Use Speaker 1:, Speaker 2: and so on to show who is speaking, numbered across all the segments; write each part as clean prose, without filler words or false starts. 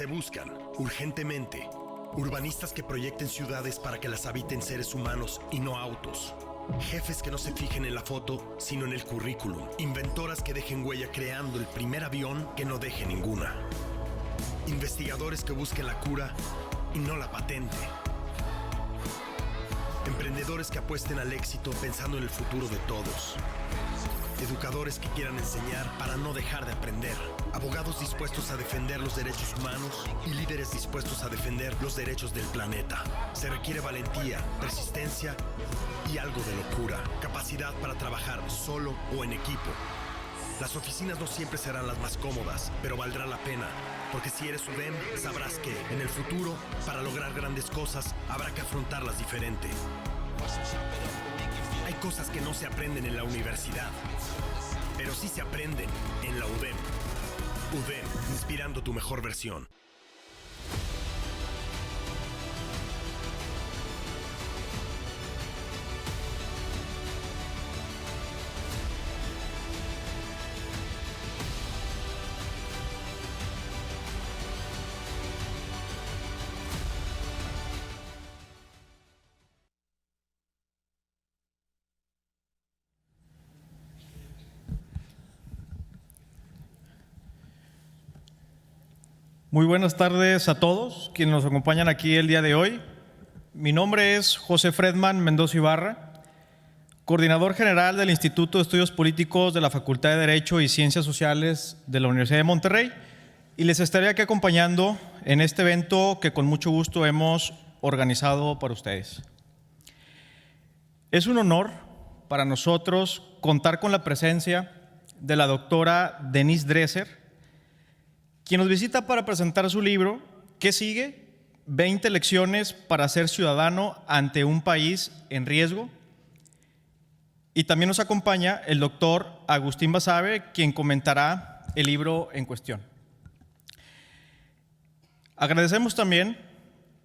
Speaker 1: Se buscan, urgentemente, urbanistas que proyecten ciudades para que las habiten seres humanos y no autos. Jefes que no se fijen en la foto, sino en el currículum. Inventoras que dejen huella creando el primer avión que no deje ninguna. Investigadores que busquen la cura y no la patente. Emprendedores que apuesten al éxito pensando en el futuro de todos. Educadores que quieran enseñar para no dejar de aprender. Abogados dispuestos a defender los derechos humanos y líderes dispuestos a defender los derechos del planeta. Se requiere valentía, persistencia y algo de locura. Capacidad para trabajar solo o en equipo. Las oficinas no siempre serán las más cómodas, pero valdrá la pena. Porque si eres UDEM, sabrás que en el futuro, para lograr grandes cosas, habrá que afrontarlas diferente. Hay cosas que no se aprenden en la universidad, pero sí se aprenden en la UDEM. UDEM, inspirando tu mejor versión.
Speaker 2: Muy buenas tardes a todos quienes nos acompañan aquí el día de hoy. Mi nombre es José Fredman Mendoza Ibarra, coordinador general del Instituto de Estudios Políticos de la Facultad de Derecho y Ciencias Sociales de la Universidad de Monterrey, y les estaré aquí acompañando en este evento que con mucho gusto hemos organizado para ustedes. Es un honor para nosotros contar con la presencia de la doctora Denise Dresser, quien nos visita para presentar su libro, ¿Qué sigue? 20 lecciones para ser ciudadano ante un país en riesgo. Y también nos acompaña el doctor Agustín Basabe, quien comentará el libro en cuestión. Agradecemos también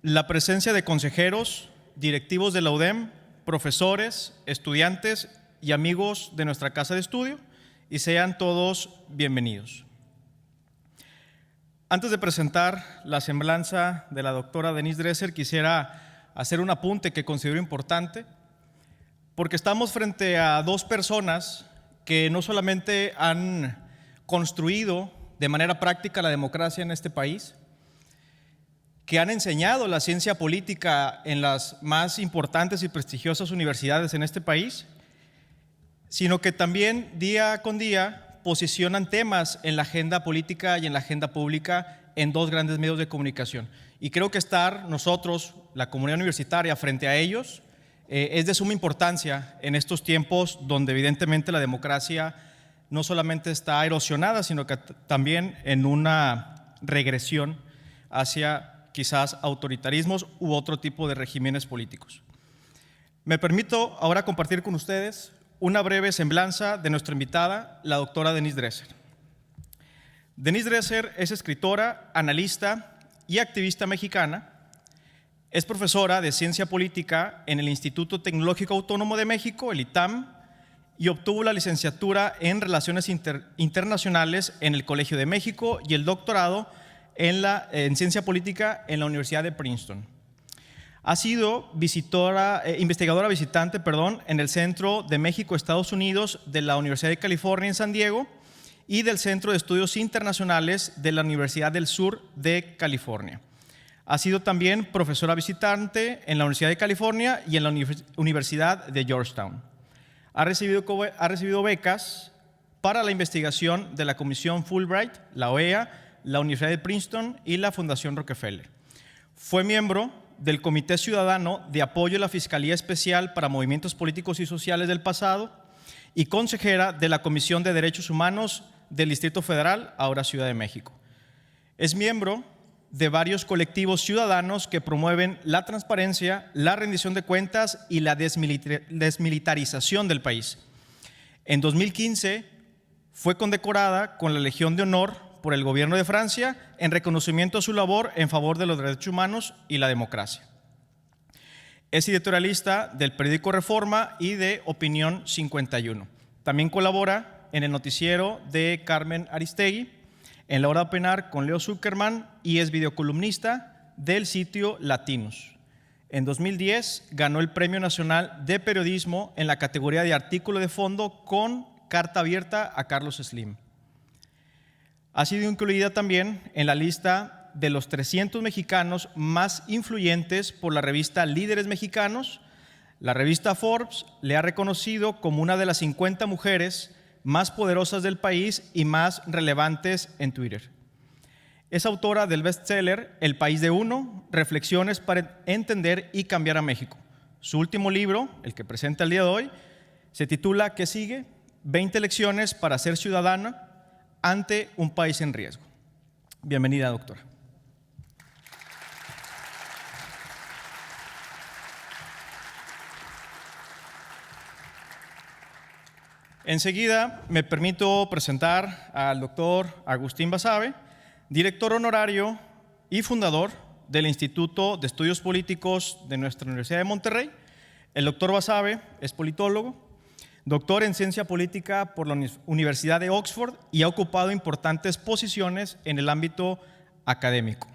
Speaker 2: la presencia de consejeros, directivos de la UDEM, profesores, estudiantes y amigos de nuestra casa de estudio, y sean todos bienvenidos. Antes de presentar la semblanza de la doctora Denise Dresser, quisiera hacer un apunte que considero importante, porque estamos frente a dos personas que no solamente han construido de manera práctica la democracia en este país, que han enseñado la ciencia política en las más importantes y prestigiosas universidades en este país, sino que también día con día posicionan temas en la agenda política y en la agenda pública en dos grandes medios de comunicación. Y creo que estar nosotros, la comunidad universitaria, frente a ellos es de suma importancia en estos tiempos donde evidentemente la democracia no solamente está erosionada, sino que también en una regresión hacia quizás autoritarismos u otro tipo de regímenes políticos. Me permito ahora compartir con ustedes una breve semblanza de nuestra invitada, la doctora Denise Dresser. Denise Dresser es escritora, analista y activista mexicana. Es profesora de Ciencia Política en el Instituto Tecnológico Autónomo de México, el ITAM, y obtuvo la licenciatura en Relaciones Internacionales en el Colegio de México y el doctorado en Ciencia Política en la Universidad de Princeton. Ha sido investigadora visitante en el Centro de México-Estados Unidos de la Universidad de California en San Diego y del Centro de Estudios Internacionales de la Universidad del Sur de California. Ha sido también profesora visitante en la Universidad de California y en la Universidad de Georgetown. Ha recibido becas para la investigación de la Comisión Fulbright, la OEA, la Universidad de Princeton y la Fundación Rockefeller. Fue miembro del Comité Ciudadano de Apoyo a la Fiscalía Especial para Movimientos Políticos y Sociales del pasado y consejera de la Comisión de Derechos Humanos del Distrito Federal, ahora Ciudad de México. Es miembro de varios colectivos ciudadanos que promueven la transparencia, la rendición de cuentas y la desmilitarización del país. En 2015 fue condecorada con la Legión de Honor por el gobierno de Francia en reconocimiento a su labor en favor de los derechos humanos y la democracia. Es editorialista del periódico Reforma y de Opinión 51. También colabora en el noticiero de Carmen Aristegui, en La Hora de Opinar con Leo Zuckerman y es videocolumnista del sitio Latinos. En 2010 ganó el Premio Nacional de Periodismo en la categoría de artículo de fondo con Carta Abierta a Carlos Slim. Ha sido incluida también en la lista de los 300 mexicanos más influyentes por la revista Líderes Mexicanos. La revista Forbes le ha reconocido como una de las 50 mujeres más poderosas del país y más relevantes en Twitter. Es autora del bestseller El País de Uno, Reflexiones para entender y cambiar a México. Su último libro, el que presenta el día de hoy, se titula ¿Qué sigue? 20 lecciones para ser ciudadana ante un país en riesgo. Bienvenida, doctora. Enseguida me permito presentar al doctor Agustín Basabe, director honorario y fundador del Instituto de Estudios Políticos de nuestra Universidad de Monterrey. El doctor Basabe es politólogo, doctor en Ciencia Política por la Universidad de Oxford y ha ocupado importantes posiciones en el ámbito académico.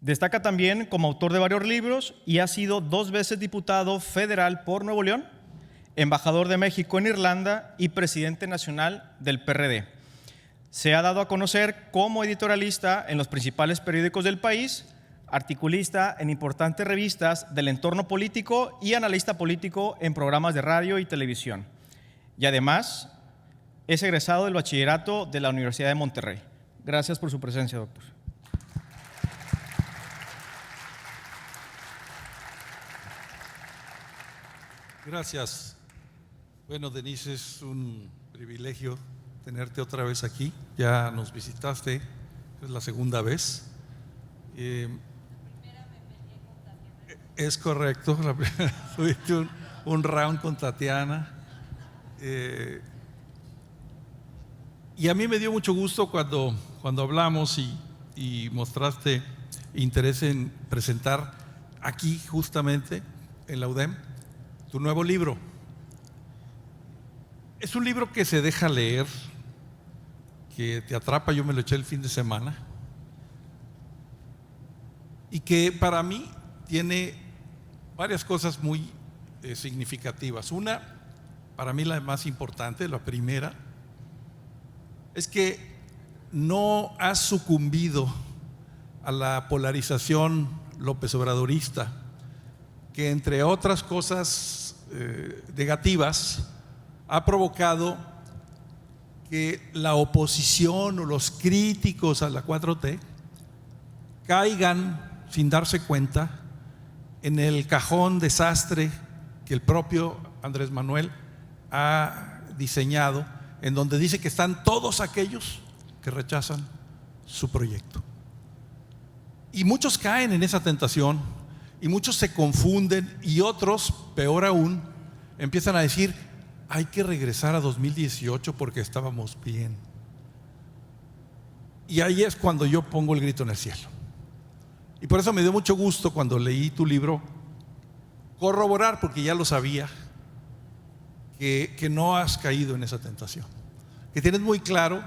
Speaker 2: Destaca también como autor de varios libros y ha sido 2 veces diputado federal por Nuevo León, embajador de México en Irlanda y presidente nacional del PRD. Se ha dado a conocer como editorialista en los principales periódicos del país, articulista en importantes revistas del entorno político y analista político en programas de radio y televisión. Y además, es egresado del bachillerato de la Universidad de Monterrey. Gracias por su presencia, doctor.
Speaker 3: Gracias. Bueno, Denise, es un privilegio tenerte otra vez aquí. Ya nos visitaste, es la segunda vez. Es correcto, la primera tuviste un round con Tatiana. Y a mí me dio mucho gusto cuando hablamos y mostraste interés en presentar aquí justamente en la UDEM tu nuevo libro. Es un libro que se deja leer, que te atrapa. Yo me lo eché el fin de semana y que para mí tiene varias cosas muy significativas. Una, para mí la más importante, la primera, es que no has sucumbido a la polarización López Obradorista, que entre otras cosas negativas ha provocado que la oposición o los críticos a la 4T caigan sin darse cuenta en el cajón desastre que el propio Andrés Manuel ha diseñado, en donde dice que están todos aquellos que rechazan su proyecto. Y muchos caen en esa tentación y muchos se confunden y otros, peor aún, empiezan a decir: hay que regresar a 2018 porque estábamos bien. Y ahí es cuando yo pongo el grito en el cielo. Y por eso me dio mucho gusto cuando leí tu libro corroborar, porque ya lo sabía, que no has caído en esa tentación, que tienes muy claro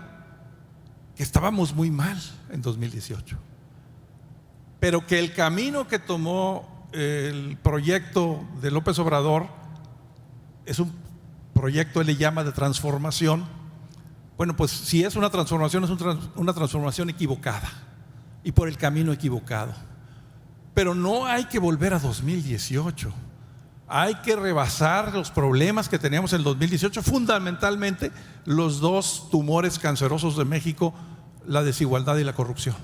Speaker 3: que estábamos muy mal en 2018, pero que el camino que tomó el proyecto de López Obrador es un proyecto, él le llama, de transformación. Bueno, pues si es una transformación, es una transformación equivocada y por el camino equivocado. Pero no hay que volver a 2018. Hay que rebasar los problemas que teníamos en el 2018, fundamentalmente los 2 tumores cancerosos de México, la desigualdad y la corrupción.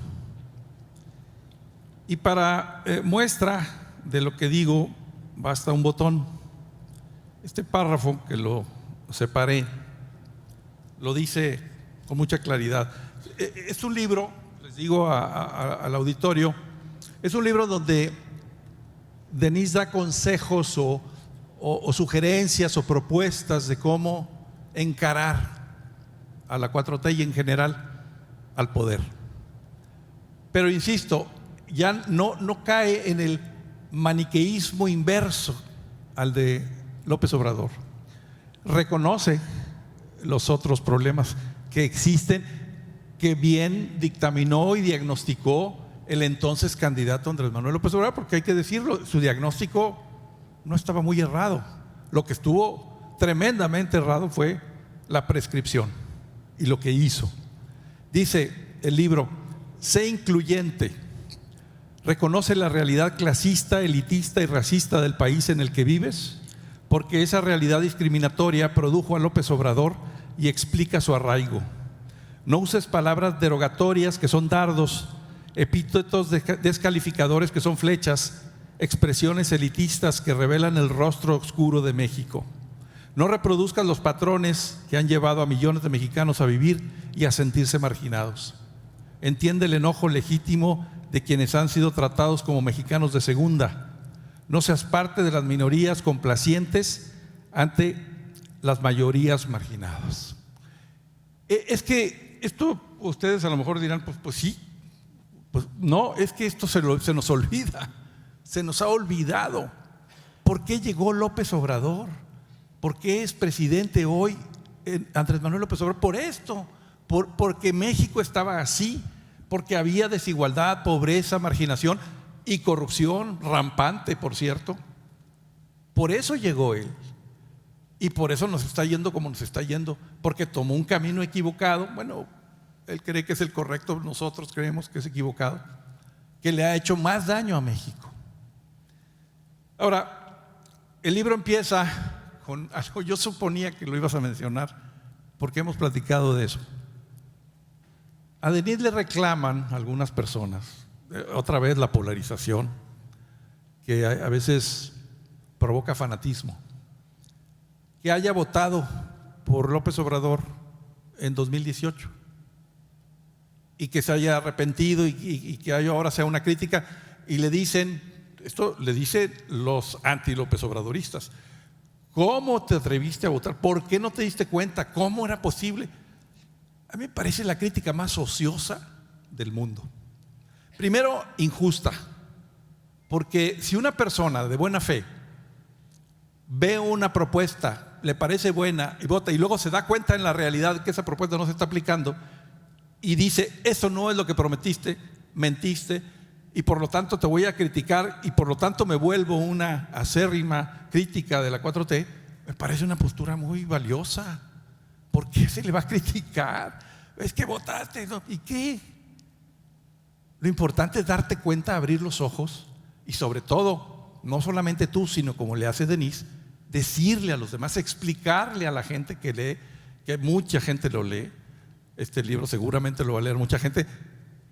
Speaker 3: Y para muestra de lo que digo, basta un botón. Este párrafo que lo separé lo dice con mucha claridad. Es un libro, les digo al auditorio, es un libro donde Denise da consejos o sugerencias o propuestas de cómo encarar a la 4T y en general al poder. Pero insisto, ya no cae en el maniqueísmo inverso al de López Obrador. Reconoce los otros problemas que existen que bien dictaminó y diagnosticó el entonces candidato Andrés Manuel López Obrador, porque hay que decirlo, su diagnóstico no estaba muy errado. Lo que estuvo tremendamente errado fue la prescripción y lo que hizo. Dice el libro: sé incluyente, reconoce la realidad clasista, elitista y racista del país en el que vives, porque esa realidad discriminatoria produjo a López Obrador y explica su arraigo. No uses palabras derogatorias que son dardos, epítetos descalificadores que son flechas, expresiones elitistas que revelan el rostro oscuro de México. No reproduzcas los patrones que han llevado a millones de mexicanos a vivir y a sentirse marginados. Entiende el enojo legítimo de quienes han sido tratados como mexicanos de segunda. No seas parte de las minorías complacientes ante las mayorías marginadas. Es que esto ustedes a lo mejor dirán, pues sí, pues no, es que esto se nos olvida, se nos ha olvidado. ¿Por qué llegó López Obrador? ¿Por qué es presidente hoy Andrés Manuel López Obrador? Por esto, porque México estaba así, porque había desigualdad, pobreza, marginación y corrupción rampante, por cierto. Por eso llegó él. Y por eso nos está yendo como nos está yendo, porque tomó un camino equivocado. Bueno, él cree que es el correcto, nosotros creemos que es equivocado, que le ha hecho más daño a México. Ahora, el libro empieza con algo, yo suponía que lo ibas a mencionar, porque hemos platicado de eso. A Denis le reclaman algunas personas, otra vez la polarización, que a veces provoca fanatismo, que haya votado por López Obrador en 2018 y que se haya arrepentido y que ahora sea una crítica, y le dicen, esto le dicen los anti-López Obradoristas: ¿cómo te atreviste a votar? ¿Por qué no te diste cuenta? ¿Cómo era posible? A mí me parece la crítica más ociosa del mundo. Primero, injusta, porque si una persona de buena fe ve una propuesta, le parece buena y vota, y luego se da cuenta en la realidad que esa propuesta no se está aplicando y dice: eso no es lo que prometiste, mentiste, y por lo tanto te voy a criticar, y por lo tanto me vuelvo una acérrima crítica de la 4T, me parece una postura muy valiosa. ¿Por qué se le va a criticar? Es que votaste, ¿no? ¿Y qué? Lo importante es darte cuenta, abrir los ojos, y sobre todo, no solamente tú, sino como le hace Denis, decirle a los demás, explicarle a la gente que lee, que mucha gente lo lee. Este libro seguramente lo va a leer mucha gente.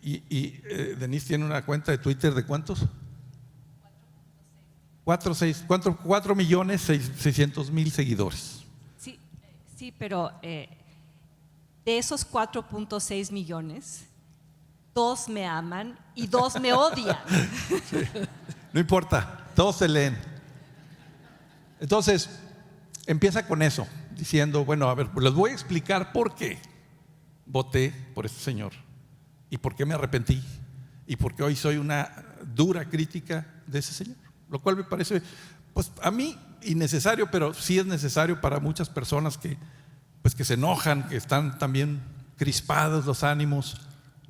Speaker 3: Y Denis tiene una cuenta de Twitter de ¿cuántos? 4.600.000 seguidores.
Speaker 4: Sí, pero de esos 4.6 millones, 2 me aman y 2 me odian.
Speaker 3: Sí. No importa, todos se leen. Entonces, empieza con eso, diciendo: bueno, a ver, pues les voy a explicar por qué voté por este señor, y por qué me arrepentí, y por qué hoy soy una dura crítica de ese señor. Lo cual me parece, pues a mí, innecesario, pero sí es necesario para muchas personas que se enojan, que están también crispados los ánimos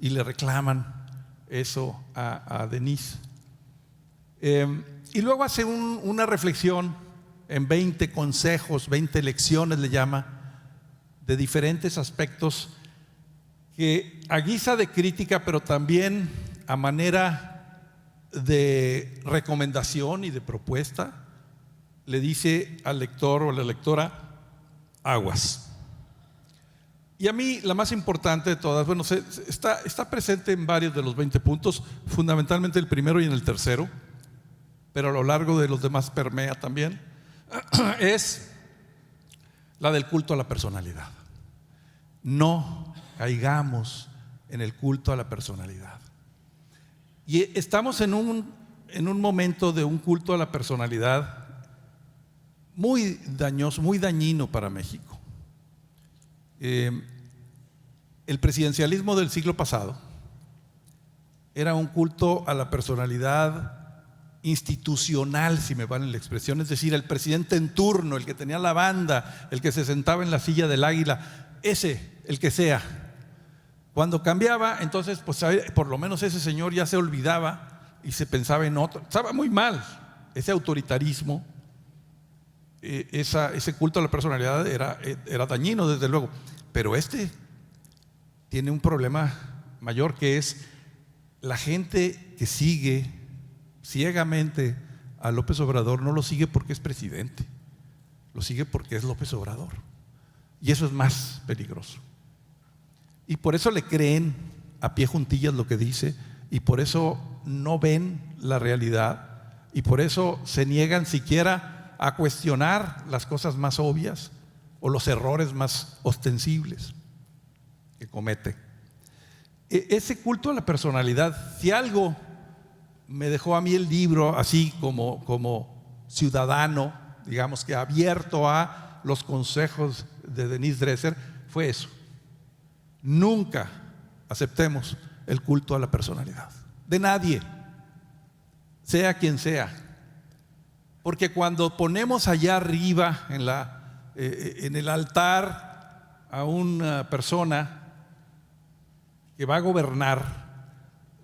Speaker 3: y le reclaman eso a Denis. Y luego hace una reflexión en 20 consejos, 20 lecciones le llama, de diferentes aspectos que a guisa de crítica, pero también a manera de recomendación y de propuesta, le dice al lector o a la lectora: aguas. Y a mí la más importante de todas, bueno, está presente en varios de los 20 puntos, fundamentalmente el primero y en el tercero, pero a lo largo de los demás permea también, es la del culto a la personalidad. No caigamos en el culto a la personalidad. Y estamos en un momento de un culto a la personalidad muy dañoso, muy dañino para México. El presidencialismo del siglo pasado era un culto a la personalidad institucional, si me vale la expresión, es decir, el presidente en turno, el que tenía la banda, el que se sentaba en la silla del águila, ese, el que sea. Cuando cambiaba, entonces pues por lo menos ese señor ya se olvidaba y se pensaba en otro. Estaba muy mal ese autoritarismo, ese culto a la personalidad era dañino, desde luego. Pero tiene un problema mayor, que es la gente que sigue ciegamente a López Obrador. No lo sigue porque es presidente, lo sigue porque es López Obrador, y eso es más peligroso. Y por eso le creen a pie juntillas lo que dice, y por eso no ven la realidad, y por eso se niegan siquiera a cuestionar las cosas más obvias o los errores más ostensibles que comete. Ese culto a la personalidad, si algo me dejó a mí el libro, así como ciudadano, digamos que abierto a los consejos de Denise Dresser, fue eso: nunca aceptemos el culto a la personalidad de nadie, sea quien sea, porque cuando ponemos allá arriba en el altar a una persona que va a gobernar,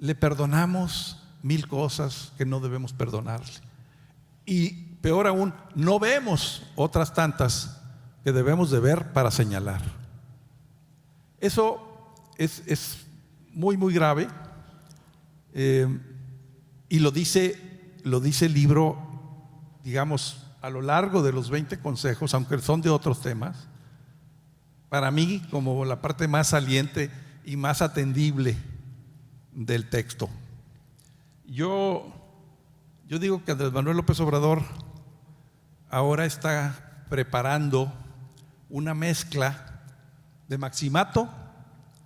Speaker 3: le perdonamos 1000 cosas que no debemos perdonarle, y peor aún, no vemos otras tantas que debemos de ver para señalar. Eso es muy, muy grave, y lo dice el libro, digamos, a lo largo de los 20 consejos, aunque son de otros temas. Para mí, como la parte más saliente y más atendible del texto. Yo digo que Andrés Manuel López Obrador ahora está preparando una mezcla de maximato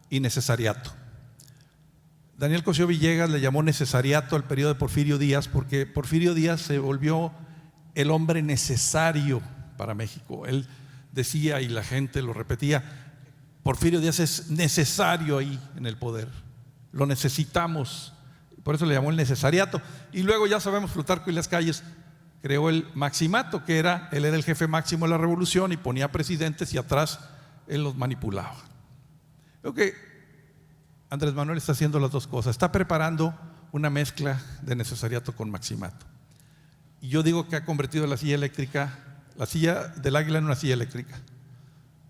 Speaker 3: y necesariato. Daniel Cosío Villegas le llamó necesariato al periodo de Porfirio Díaz, porque Porfirio Díaz se volvió el hombre necesario para México. Él decía, y la gente lo repetía, Porfirio Díaz es necesario ahí en el poder, lo necesitamos, por eso le llamó el necesariato. Y luego ya sabemos, Plutarco y Las Calles creó el maximato, que él era el jefe máximo de la revolución y ponía presidentes y atrás él los manipulaba. Creo que Andrés Manuel está haciendo las dos cosas, está preparando una mezcla de necesariato con maximato. Y yo digo que ha convertido la silla del Águila en una silla eléctrica.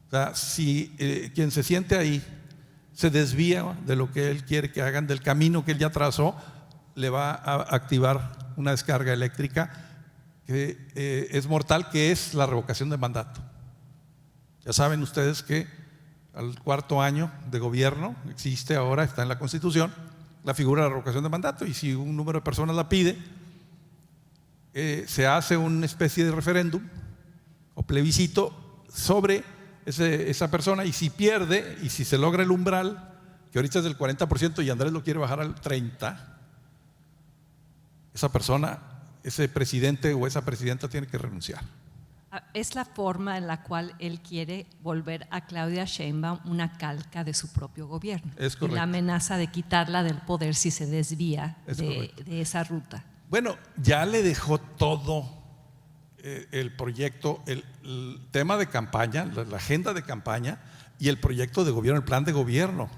Speaker 3: O sea, si quien se siente ahí se desvía de lo que él quiere que hagan, del camino que él ya trazó, le va a activar una descarga eléctrica que es mortal, que es la revocación de mandato. Ya saben ustedes que al 4.º año de gobierno existe ahora, está en la Constitución, la figura de la revocación de mandato, y si un número de personas la pide, se hace una especie de referéndum o plebiscito sobre esa persona, y si pierde, y si se logra el umbral, que ahorita es del 40% y Andrés lo quiere bajar al 30%, esa persona, ese presidente o esa presidenta tiene que renunciar.
Speaker 4: Es la forma en la cual él quiere volver a Claudia Sheinbaum una calca de su propio gobierno.
Speaker 3: Es correcto.
Speaker 4: Y la amenaza de quitarla del poder si se desvía de esa ruta.
Speaker 3: Bueno, ya le dejó todo el proyecto, el tema de campaña, la agenda de campaña y el proyecto de gobierno, el plan de gobierno.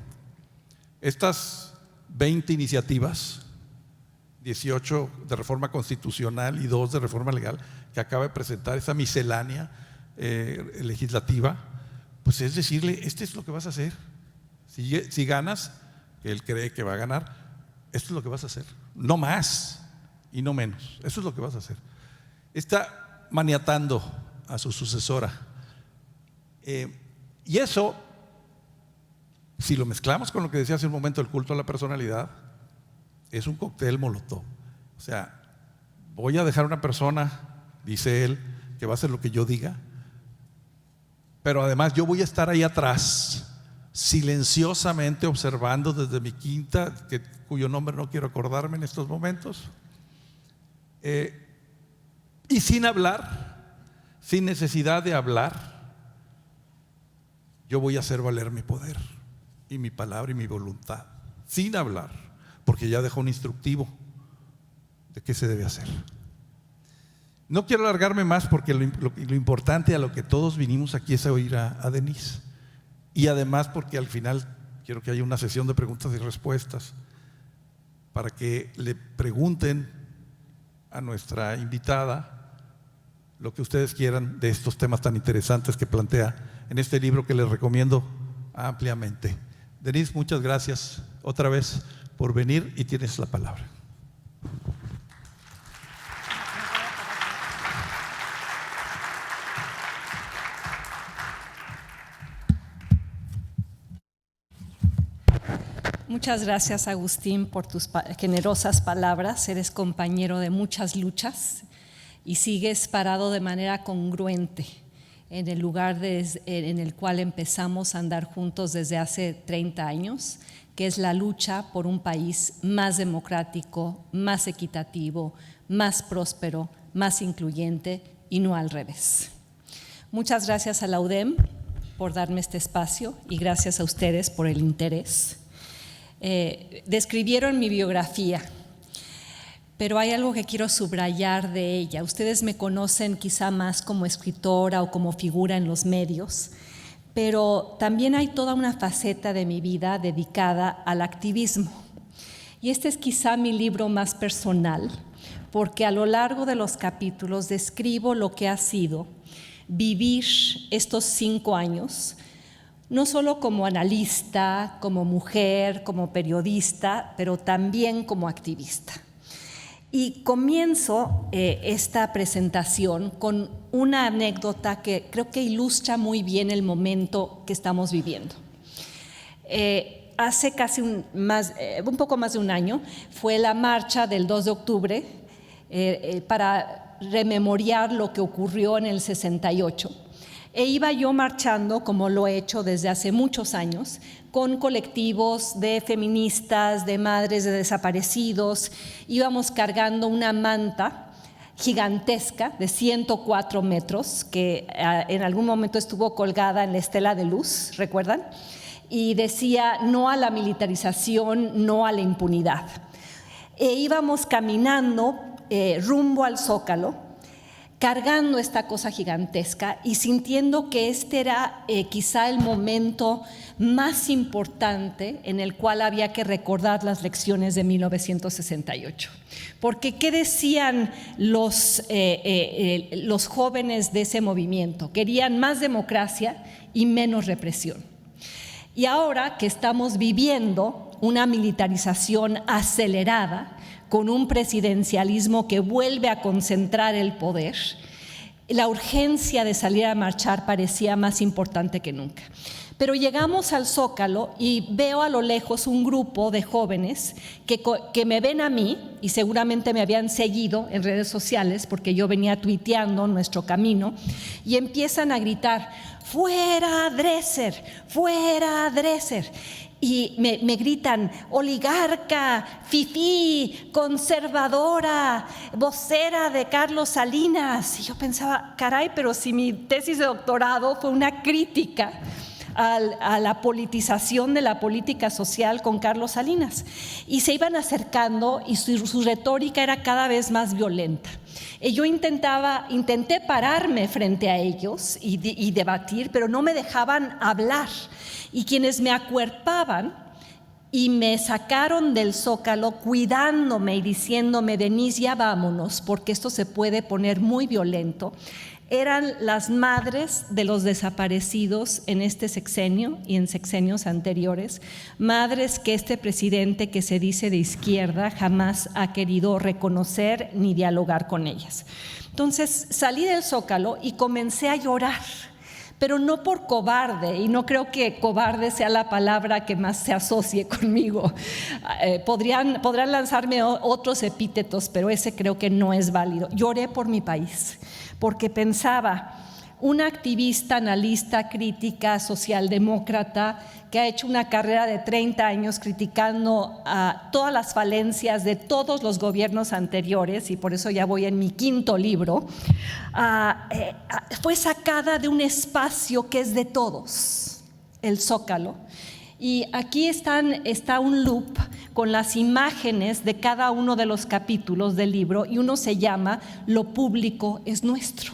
Speaker 3: Estas 20 iniciativas, 18 de reforma constitucional y 2 de reforma legal que acaba de presentar, esa miscelánea legislativa, pues es decirle, este es lo que vas a hacer. Si ganas, que él cree que va a ganar, esto es lo que vas a hacer, no más y no menos, eso es lo que vas a hacer. Está maniatando a su sucesora, y eso, si lo mezclamos con lo que decía hace un momento, el culto a la personalidad, es un cóctel molotov. O sea, voy a dejar una persona, dice él, que va a hacer lo que yo diga, pero además yo voy a estar ahí atrás, silenciosamente observando desde mi quinta, cuyo nombre no quiero acordarme en estos momentos, y sin hablar, sin necesidad de hablar, yo voy a hacer valer mi poder y mi palabra y mi voluntad, sin hablar, porque ya dejó un instructivo de qué se debe hacer. No quiero alargarme más, porque lo importante, a lo que todos vinimos aquí, es a oír a Denise, y además porque al final quiero que haya una sesión de preguntas y respuestas para que le pregunten a nuestra invitada lo que ustedes quieran de estos temas tan interesantes que plantea en este libro que les recomiendo ampliamente. Denise, muchas gracias otra vez por venir y tienes la palabra.
Speaker 4: Muchas gracias, Agustín, por tus generosas palabras. Eres compañero de muchas luchas y sigues parado de manera congruente en el lugar en el cual empezamos a andar juntos desde hace 30 años, que es la lucha por un país más democrático, más equitativo, más próspero, más incluyente y no al revés. Muchas gracias a la UDEM por darme este espacio y gracias a ustedes por el interés. Describieron mi biografía, pero hay algo que quiero subrayar de ella. Ustedes me conocen quizá más como escritora o como figura en los medios, pero también hay toda una faceta de mi vida dedicada al activismo. Y este es quizá mi libro más personal, porque a lo largo de los capítulos describo lo que ha sido vivir estos 5 años, no solo como analista, como mujer, como periodista, pero también como activista. Y comienzo esta presentación con una anécdota que creo que ilustra muy bien el momento que estamos viviendo. Hace casi un poco más de un año fue la marcha del 2 de octubre para rememoriar lo que ocurrió en el 68. E iba yo marchando, como lo he hecho desde hace muchos años, con colectivos de feministas, de madres de desaparecidos. Íbamos cargando una manta gigantesca de 104 metros, que en algún momento estuvo colgada en la Estela de Luz, ¿recuerdan? Y decía: no a la militarización, no a la impunidad. E íbamos caminando rumbo al Zócalo, cargando esta cosa gigantesca y sintiendo que este era quizá el momento más importante en el cual había que recordar las lecciones de 1968. Porque ¿qué decían los jóvenes de ese movimiento? Querían más democracia y menos represión. Y ahora que estamos viviendo una militarización acelerada, con un presidencialismo que vuelve a concentrar el poder, la urgencia de salir a marchar parecía más importante que nunca. Pero llegamos al Zócalo y veo a lo lejos un grupo de jóvenes que me ven a mí, y seguramente me habían seguido en redes sociales porque yo venía tuiteando nuestro camino, y empiezan a gritar: ¡fuera Dresser! ¡Fuera Dresser! Y me gritan: oligarca, fifí, conservadora, vocera de Carlos Salinas. Y yo pensaba: caray, pero si mi tesis de doctorado fue una crítica a la politización de la política social con Carlos Salinas. Y se iban acercando y su retórica era cada vez más violenta. Y yo intenté pararme frente a ellos y debatir, pero no me dejaban hablar. Y quienes me acuerpaban y me sacaron del Zócalo cuidándome y diciéndome: Denise, ya vámonos, porque esto se puede poner muy violento, eran las madres de los desaparecidos en este sexenio y en sexenios anteriores, madres que este presidente que se dice de izquierda jamás ha querido reconocer ni dialogar con ellas. Entonces salí del Zócalo y comencé a llorar, pero no por cobarde, y no creo que cobarde sea la palabra que más se asocie conmigo. Podrán lanzarme otros epítetos, pero ese creo que no es válido. Lloré por mi país, porque pensaba: una activista, analista, crítica, socialdemócrata que ha hecho una carrera de 30 años criticando a todas las falencias de todos los gobiernos anteriores, y por eso ya voy en mi 5º libro, fue sacada de un espacio que es de todos, el Zócalo. Y aquí está un loop con las imágenes de cada uno de los capítulos del libro, y uno se llama: Lo público es nuestro.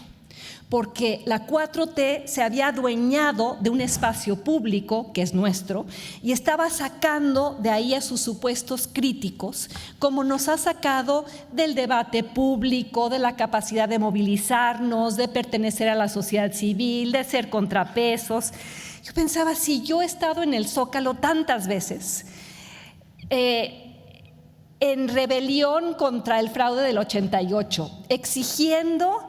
Speaker 4: porque la 4T se había adueñado de un espacio público, que es nuestro, y estaba sacando de ahí a sus supuestos críticos, como nos ha sacado del debate público, de la capacidad de movilizarnos, de pertenecer a la sociedad civil, de ser contrapesos. Yo pensaba, si yo he estado en el Zócalo tantas veces, en rebelión contra el fraude del 88, exigiendo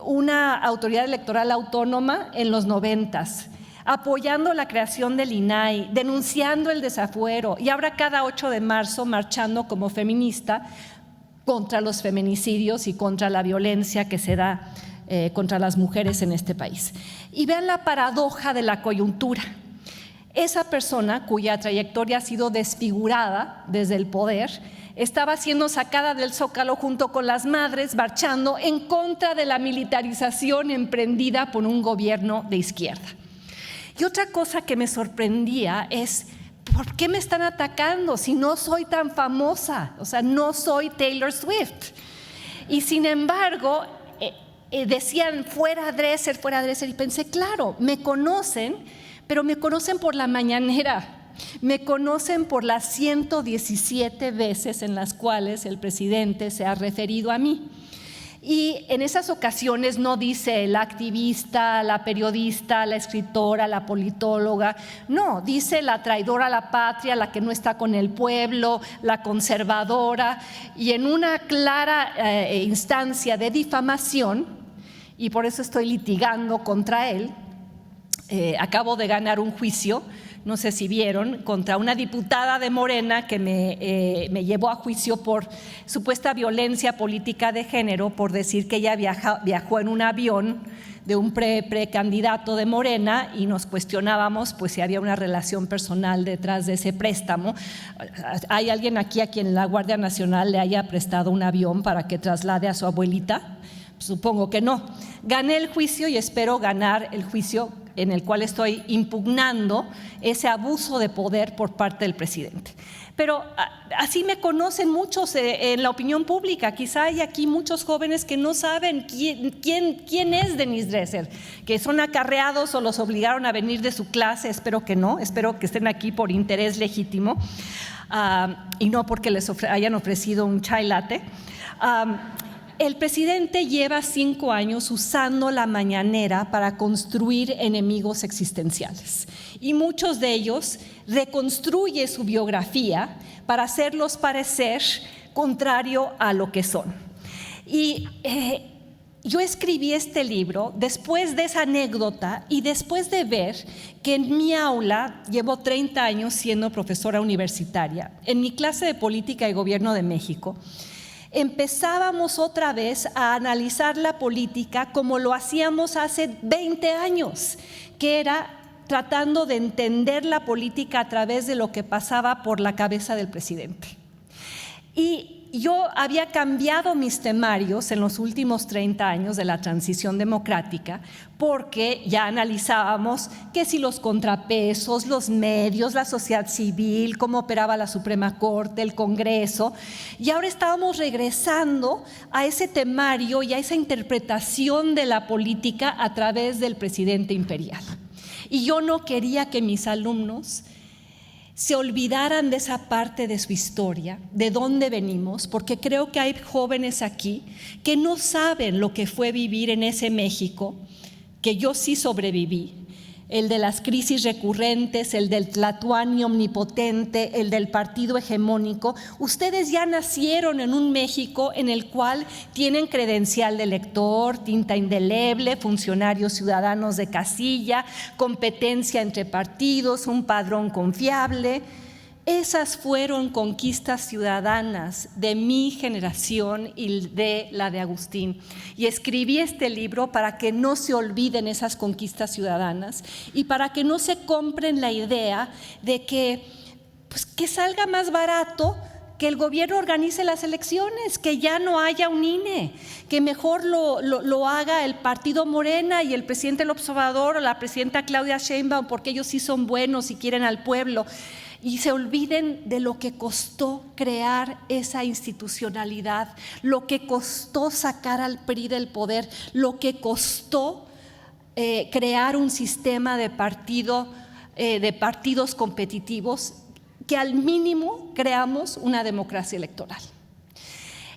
Speaker 4: una autoridad electoral autónoma en los 90s, apoyando la creación del INAI, denunciando el desafuero, y ahora cada 8 de marzo marchando como feminista contra los feminicidios y contra la violencia que se da contra las mujeres en este país. Y vean la paradoja de la coyuntura. Esa persona cuya trayectoria ha sido desfigurada desde el poder estaba siendo sacada del Zócalo junto con las madres marchando en contra de la militarización emprendida por un gobierno de izquierda. Y otra cosa que me sorprendía es, ¿por qué me están atacando si no soy tan famosa? O sea, no soy Taylor Swift. Y sin embargo, decían fuera Dresser, y pensé, claro, me conocen, pero me conocen por la mañanera. Me conocen por las 117 veces en las cuales el presidente se ha referido a mí. Y en esas ocasiones no dice la activista, la periodista, la escritora, la politóloga, no, dice la traidora a la patria, la que no está con el pueblo, la conservadora, y en una clara instancia de difamación, y por eso estoy litigando contra él. Acabo de ganar un juicio, no sé si vieron, contra una diputada de Morena que me llevó a juicio por supuesta violencia política de género, por decir que ella viajó en un avión de un precandidato de Morena y nos cuestionábamos pues si había una relación personal detrás de ese préstamo. ¿Hay alguien aquí a quien la Guardia Nacional le haya prestado un avión para que traslade a su abuelita? Supongo que no. Gané el juicio y espero ganar el juicio en el cual estoy impugnando ese abuso de poder por parte del presidente. Pero así me conocen muchos en la opinión pública. Quizá hay aquí muchos jóvenes que no saben quién es Denise Dresser, que son acarreados o los obligaron a venir de su clase. Espero que no, espero que estén aquí por interés legítimo y no porque les hayan ofrecido un chai latte. El presidente lleva 5 años usando la mañanera para construir enemigos existenciales y muchos de ellos reconstruye su biografía para hacerlos parecer contrario a lo que son. Y yo escribí este libro después de esa anécdota y después de ver que en mi aula, llevo 30 años siendo profesora universitaria, en mi clase de Política y Gobierno de México, empezábamos otra vez a analizar la política como lo hacíamos hace 20 años, que era tratando de entender la política a través de lo que pasaba por la cabeza del presidente. Y yo había cambiado mis temarios en los últimos 30 años de la transición democrática porque ya analizábamos que si los contrapesos, los medios, la sociedad civil, cómo operaba la Suprema Corte, el Congreso, y ahora estábamos regresando a ese temario y a esa interpretación de la política a través del presidente imperial. Y yo no quería que mis alumnos se olvidaran de esa parte de su historia, de dónde venimos, porque creo que hay jóvenes aquí que no saben lo que fue vivir en ese México, que yo sí sobreviví, el de las crisis recurrentes, el del tlatoani omnipotente, el del partido hegemónico. Ustedes ya nacieron en un México en el cual tienen credencial de elector, tinta indeleble, funcionarios ciudadanos de casilla, competencia entre partidos, un padrón confiable. Esas fueron conquistas ciudadanas de mi generación y de la de Agustín. Y escribí este libro para que no se olviden esas conquistas ciudadanas y para que no se compren la idea de que, pues, que salga más barato que el gobierno organice las elecciones, que ya no haya un INE, que mejor lo haga el partido Morena y el presidente López Obrador o la presidenta Claudia Sheinbaum, porque ellos sí son buenos y quieren al pueblo. Y se olviden de lo que costó crear esa institucionalidad, lo que costó sacar al PRI del poder, lo que costó crear un sistema de partidos competitivos, que al mínimo creamos una democracia electoral.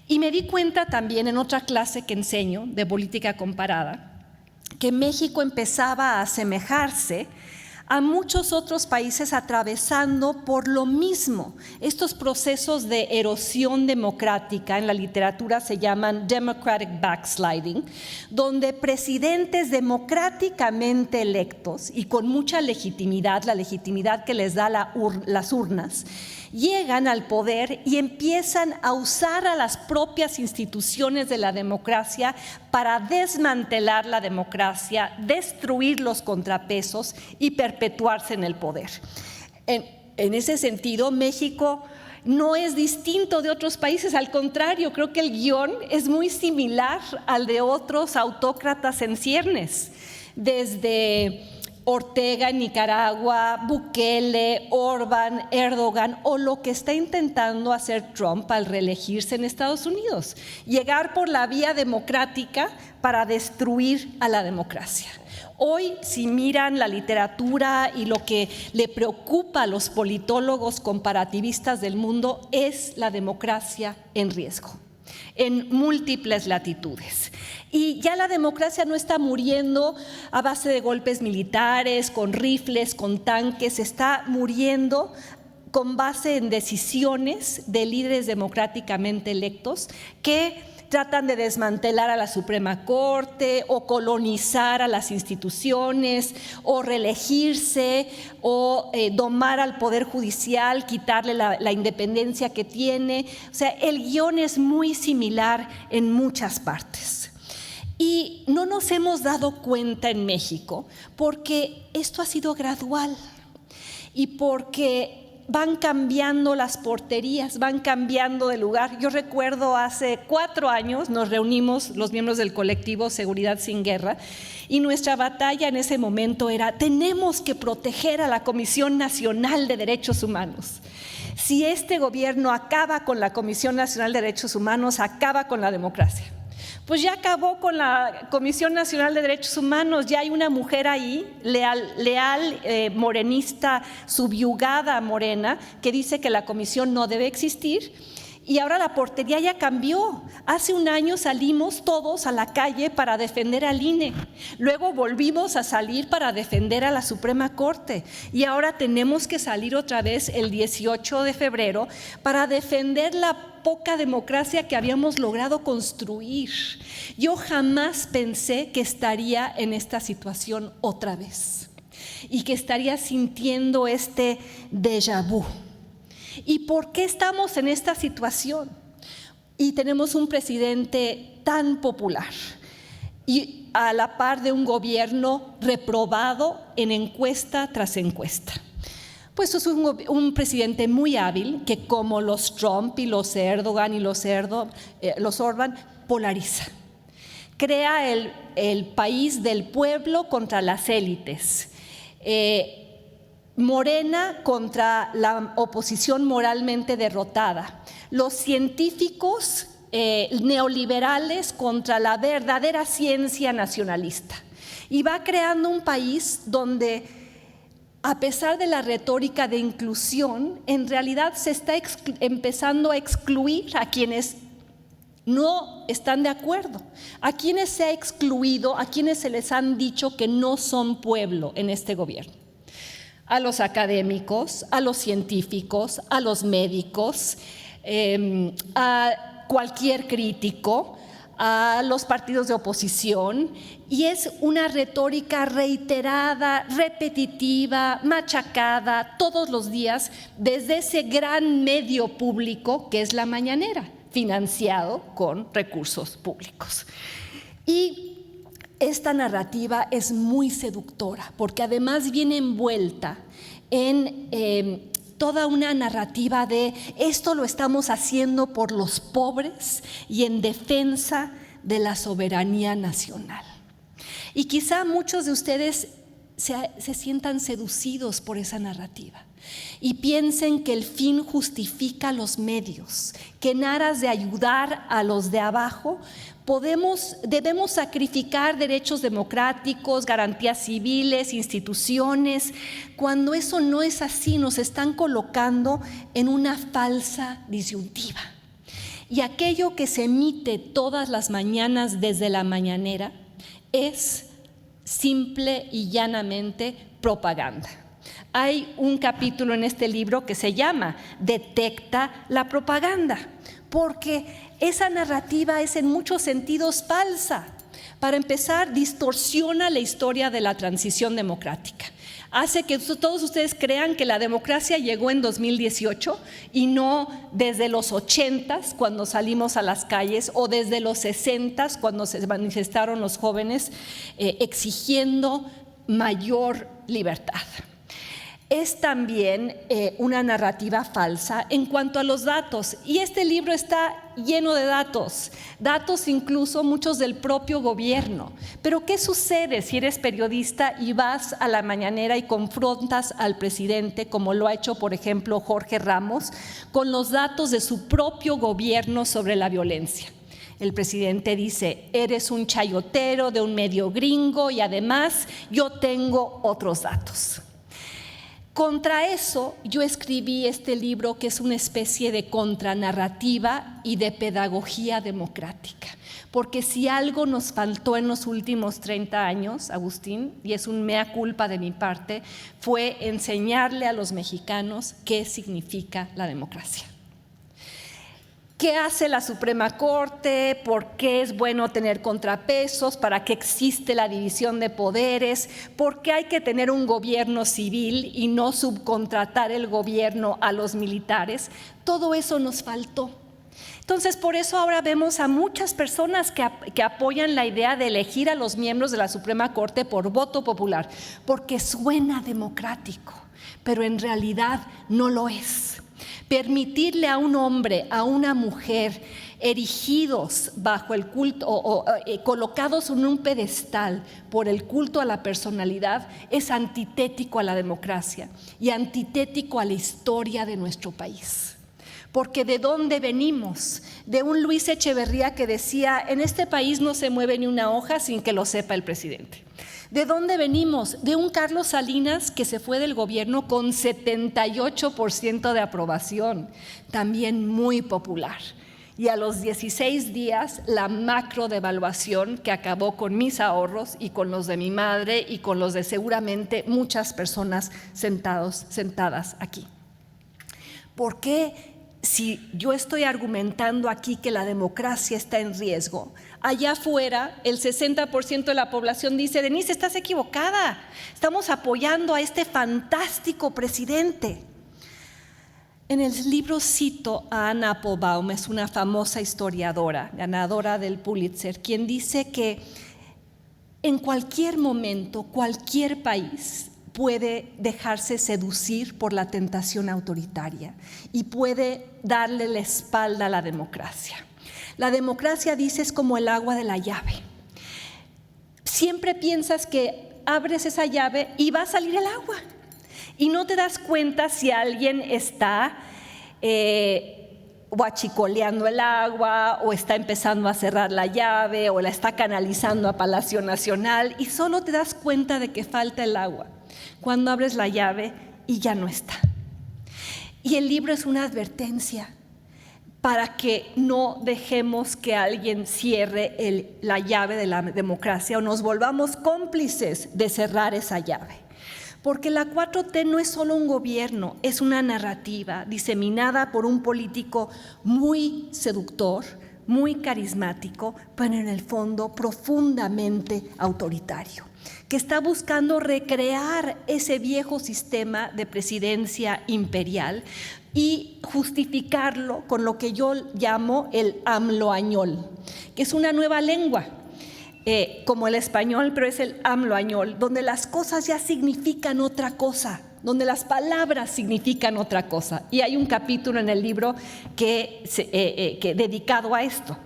Speaker 4: Y me di cuenta también en otra clase que enseño de política comparada, que México empezaba a asemejarse a muchos otros países atravesando por lo mismo. Estos procesos de erosión democrática en la literatura se llaman democratic backsliding, donde presidentes democráticamente electos y con mucha legitimidad, la legitimidad que les da las urnas, llegan al poder y empiezan a usar a las propias instituciones de la democracia para desmantelar la democracia, destruir los contrapesos y perpetuarse en el poder. En ese sentido, México no es distinto de otros países, al contrario, creo que el guión es muy similar al de otros autócratas en ciernes, desde Ortega en Nicaragua, Bukele, Orbán, Erdogan, o lo que está intentando hacer Trump al reelegirse en Estados Unidos, llegar por la vía democrática para destruir a la democracia. Hoy, si miran la literatura y lo que le preocupa a los politólogos comparativistas del mundo, es la democracia en riesgo, en múltiples latitudes. Y ya la democracia no está muriendo a base de golpes militares, con rifles, con tanques, está muriendo con base en decisiones de líderes democráticamente electos que tratan de desmantelar a la Suprema Corte o colonizar a las instituciones o reelegirse o domar al Poder Judicial, quitarle la independencia que tiene. O sea, el guión es muy similar en muchas partes. Y no nos hemos dado cuenta en México porque esto ha sido gradual y porque van cambiando las porterías, van cambiando de lugar. Yo recuerdo hace 4 años nos reunimos los miembros del colectivo Seguridad Sin Guerra y nuestra batalla en ese momento era: tenemos que proteger a la Comisión Nacional de Derechos Humanos. Si este gobierno acaba con la Comisión Nacional de Derechos Humanos, acaba con la democracia. Pues ya acabó con la Comisión Nacional de Derechos Humanos, ya hay una mujer ahí, leal, morenista, subyugada a Morena, que dice que la comisión no debe existir. Y ahora la portería ya cambió. Hace un año salimos todos a la calle para defender al INE. Luego volvimos a salir para defender a la Suprema Corte. Y ahora tenemos que salir otra vez el 18 de febrero para defender la poca democracia que habíamos logrado construir. Yo jamás pensé que estaría en esta situación otra vez y que estaría sintiendo este déjà vu. ¿Y por qué estamos en esta situación? Y tenemos un presidente tan popular y a la par de un gobierno reprobado en encuesta tras encuesta. Pues es un presidente muy hábil que, como los Trump y los Erdogan y los Orbán, polariza. Crea el país del pueblo contra las élites. Morena contra la oposición moralmente derrotada, los científicos neoliberales contra la verdadera ciencia nacionalista. Y va creando un país donde, a pesar de la retórica de inclusión, en realidad se está empezando a excluir a quienes no están de acuerdo, a quienes se ha excluido, a quienes se les han dicho que no son pueblo en este gobierno. A los académicos, a los científicos, a los médicos, a cualquier crítico, a los partidos de oposición, y es una retórica reiterada, repetitiva, machacada todos los días desde ese gran medio público que es la mañanera, financiado con recursos públicos. Y esta narrativa es muy seductora porque además viene envuelta en toda una narrativa de esto lo estamos haciendo por los pobres y en defensa de la soberanía nacional. Y quizá muchos de ustedes se sientan seducidos por esa narrativa y piensen que el fin justifica los medios, que en aras de ayudar a los de abajo debemos sacrificar derechos democráticos, garantías civiles, instituciones. Cuando eso no es así, nos están colocando en una falsa disyuntiva. Y aquello que se emite todas las mañanas desde la mañanera es simple y llanamente propaganda. Hay un capítulo en este libro que se llama Detecta la propaganda, porque esa narrativa es en muchos sentidos falsa. Para empezar, distorsiona la historia de la transición democrática. Hace que todos ustedes crean que la democracia llegó en 2018 y no desde los 80s cuando salimos a las calles o desde los 60s cuando se manifestaron los jóvenes exigiendo mayor libertad. Es también una narrativa falsa en cuanto a los datos, y este libro está lleno de datos incluso muchos del propio gobierno. Pero ¿qué sucede si eres periodista y vas a la mañanera y confrontas al presidente, como lo ha hecho por ejemplo Jorge Ramos, con los datos de su propio gobierno sobre la violencia? El presidente dice: eres un chayotero de un medio gringo y además yo tengo otros datos. Contra eso yo escribí este libro, que es una especie de contranarrativa y de pedagogía democrática. Porque si algo nos faltó en los últimos 30 años, Agustín, y es un mea culpa de mi parte, fue enseñarle a los mexicanos qué significa la democracia. ¿Qué hace la Suprema Corte? ¿Por qué es bueno tener contrapesos? ¿Para qué existe la división de poderes? ¿Por qué hay que tener un gobierno civil y no subcontratar el gobierno a los militares? Todo eso nos faltó. Entonces, por eso ahora vemos a muchas personas que apoyan la idea de elegir a los miembros de la Suprema Corte por voto popular, porque suena democrático, pero en realidad no lo es. Permitirle a un hombre, a una mujer, erigidos bajo el culto colocados en un pedestal por el culto a la personalidad, es antitético a la democracia y antitético a la historia de nuestro país. Porque ¿de dónde venimos? De un Luis Echeverría que decía: en este país no se mueve ni una hoja sin que lo sepa el presidente. ¿De dónde venimos? De un Carlos Salinas que se fue del gobierno con 78% de aprobación, también muy popular. Y a los 16 días, la macro devaluación que acabó con mis ahorros y con los de mi madre y con los de seguramente muchas personas sentadas aquí. ¿Por qué? Si yo estoy argumentando aquí que la democracia está en riesgo, allá afuera el 60% de la población dice: Denise, estás equivocada, estamos apoyando a este fantástico presidente. En el libro cito a Anna Applebaum, es una famosa historiadora, ganadora del Pulitzer, quien dice que en cualquier momento, cualquier país puede dejarse seducir por la tentación autoritaria y puede darle la espalda a la democracia. La democracia, dice, es como el agua de la llave. Siempre piensas que abres esa llave y va a salir el agua y no te das cuenta si alguien está guachicoleando el agua o está empezando a cerrar la llave o la está canalizando a Palacio Nacional, y solo te das cuenta de que falta el agua cuando abres la llave y ya no está. Y el libro es una advertencia para que no dejemos que alguien cierre la llave de la democracia o nos volvamos cómplices de cerrar esa llave. Porque la 4T no es solo un gobierno, es una narrativa diseminada por un político muy seductor, muy carismático, pero en el fondo profundamente autoritario, que está buscando recrear ese viejo sistema de presidencia imperial y justificarlo con lo que yo llamo el AMLOañol, que es una nueva lengua, como el español, pero es el AMLOañol, donde las cosas ya significan otra cosa, donde las palabras significan otra cosa. Y hay un capítulo en el libro que dedicado a esto,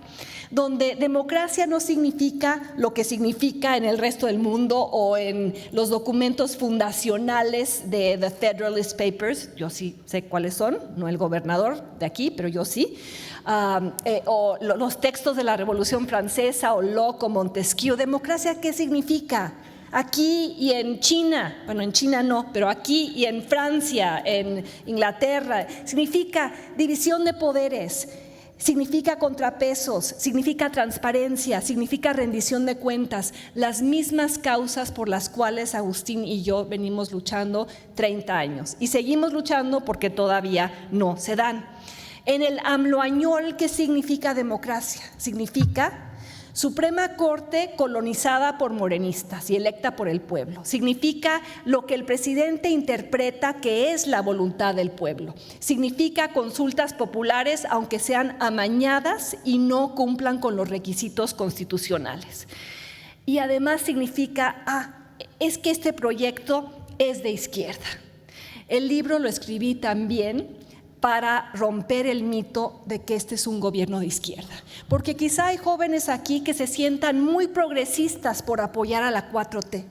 Speaker 4: donde democracia no significa lo que significa en el resto del mundo o en los documentos fundacionales de The Federalist Papers. Yo sí sé cuáles son, no el gobernador de aquí, pero yo sí. O los textos de la Revolución Francesa o Locke o Montesquieu. ¿Democracia qué significa? Aquí y en China, bueno, en China no, pero aquí y en Francia, en Inglaterra, significa división de poderes, significa contrapesos, significa transparencia, significa rendición de cuentas, las mismas causas por las cuales Agustín y yo venimos luchando 30 años y seguimos luchando porque todavía no se dan. En el AMLOañol, ¿qué significa democracia? Significa Suprema Corte colonizada por morenistas y electa por el pueblo. Significa lo que el presidente interpreta que es la voluntad del pueblo. Significa consultas populares, aunque sean amañadas y no cumplan con los requisitos constitucionales. Y además significa, es que este proyecto es de izquierda. El libro lo escribí también para romper el mito de que este es un gobierno de izquierda. Porque quizá hay jóvenes aquí que se sientan muy progresistas por apoyar a la 4T.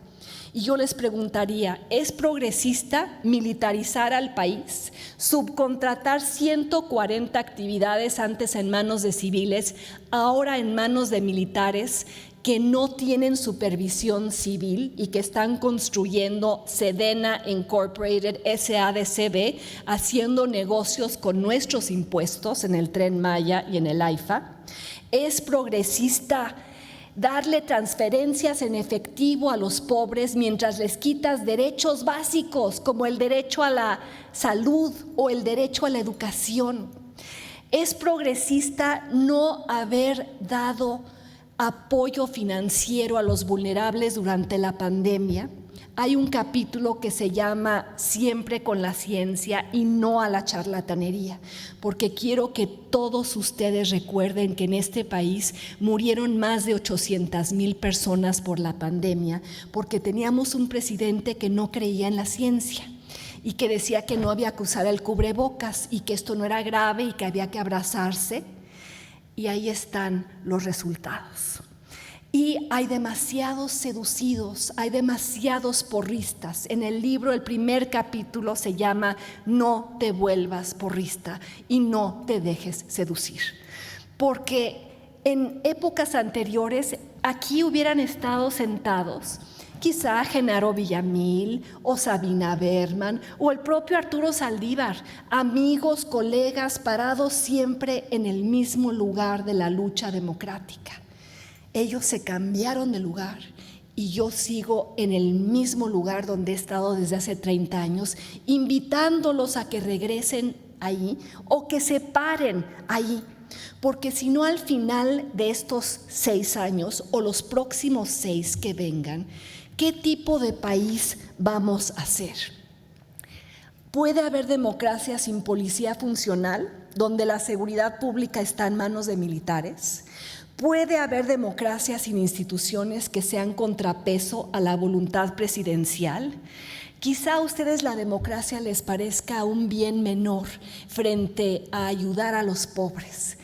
Speaker 4: Y yo les preguntaría, ¿es progresista militarizar al país? Subcontratar 140 actividades antes en manos de civiles, ahora en manos de militares que no tienen supervisión civil y que están construyendo Sedena Incorporated, SADCB, haciendo negocios con nuestros impuestos en el Tren Maya y en el AIFA. Es progresista darle transferencias en efectivo a los pobres mientras les quitas derechos básicos como el derecho a la salud o el derecho a la educación. Es progresista no haber dado apoyo financiero a los vulnerables durante la pandemia. Hay un capítulo que se llama Siempre con la ciencia y no a la charlatanería, porque quiero que todos ustedes recuerden que en este país murieron más de 800,000 personas por la pandemia, porque teníamos un presidente que no creía en la ciencia y que decía que no había que usar el cubrebocas y que esto no era grave y que había que abrazarse. Y ahí están los resultados. Y hay demasiados seducidos, hay demasiados porristas. En el libro, el primer capítulo se llama No te vuelvas porrista y no te dejes seducir. Porque en épocas anteriores, aquí hubieran estado sentados quizá Genaro Villamil o Sabina Berman o el propio Arturo Saldívar, amigos, colegas, parados siempre en el mismo lugar de la lucha democrática. Ellos se cambiaron de lugar y yo sigo en el mismo lugar donde he estado desde hace 30 años, invitándolos a que regresen ahí o que se paren ahí. Porque si no, al final de estos 6 años o los próximos 6 que vengan, ¿qué tipo de país vamos a hacer? ¿Puede haber democracia sin policía funcional, donde la seguridad pública está en manos de militares? ¿Puede haber democracia sin instituciones que sean contrapeso a la voluntad presidencial? Quizá a ustedes la democracia les parezca un bien menor frente a ayudar a los pobres.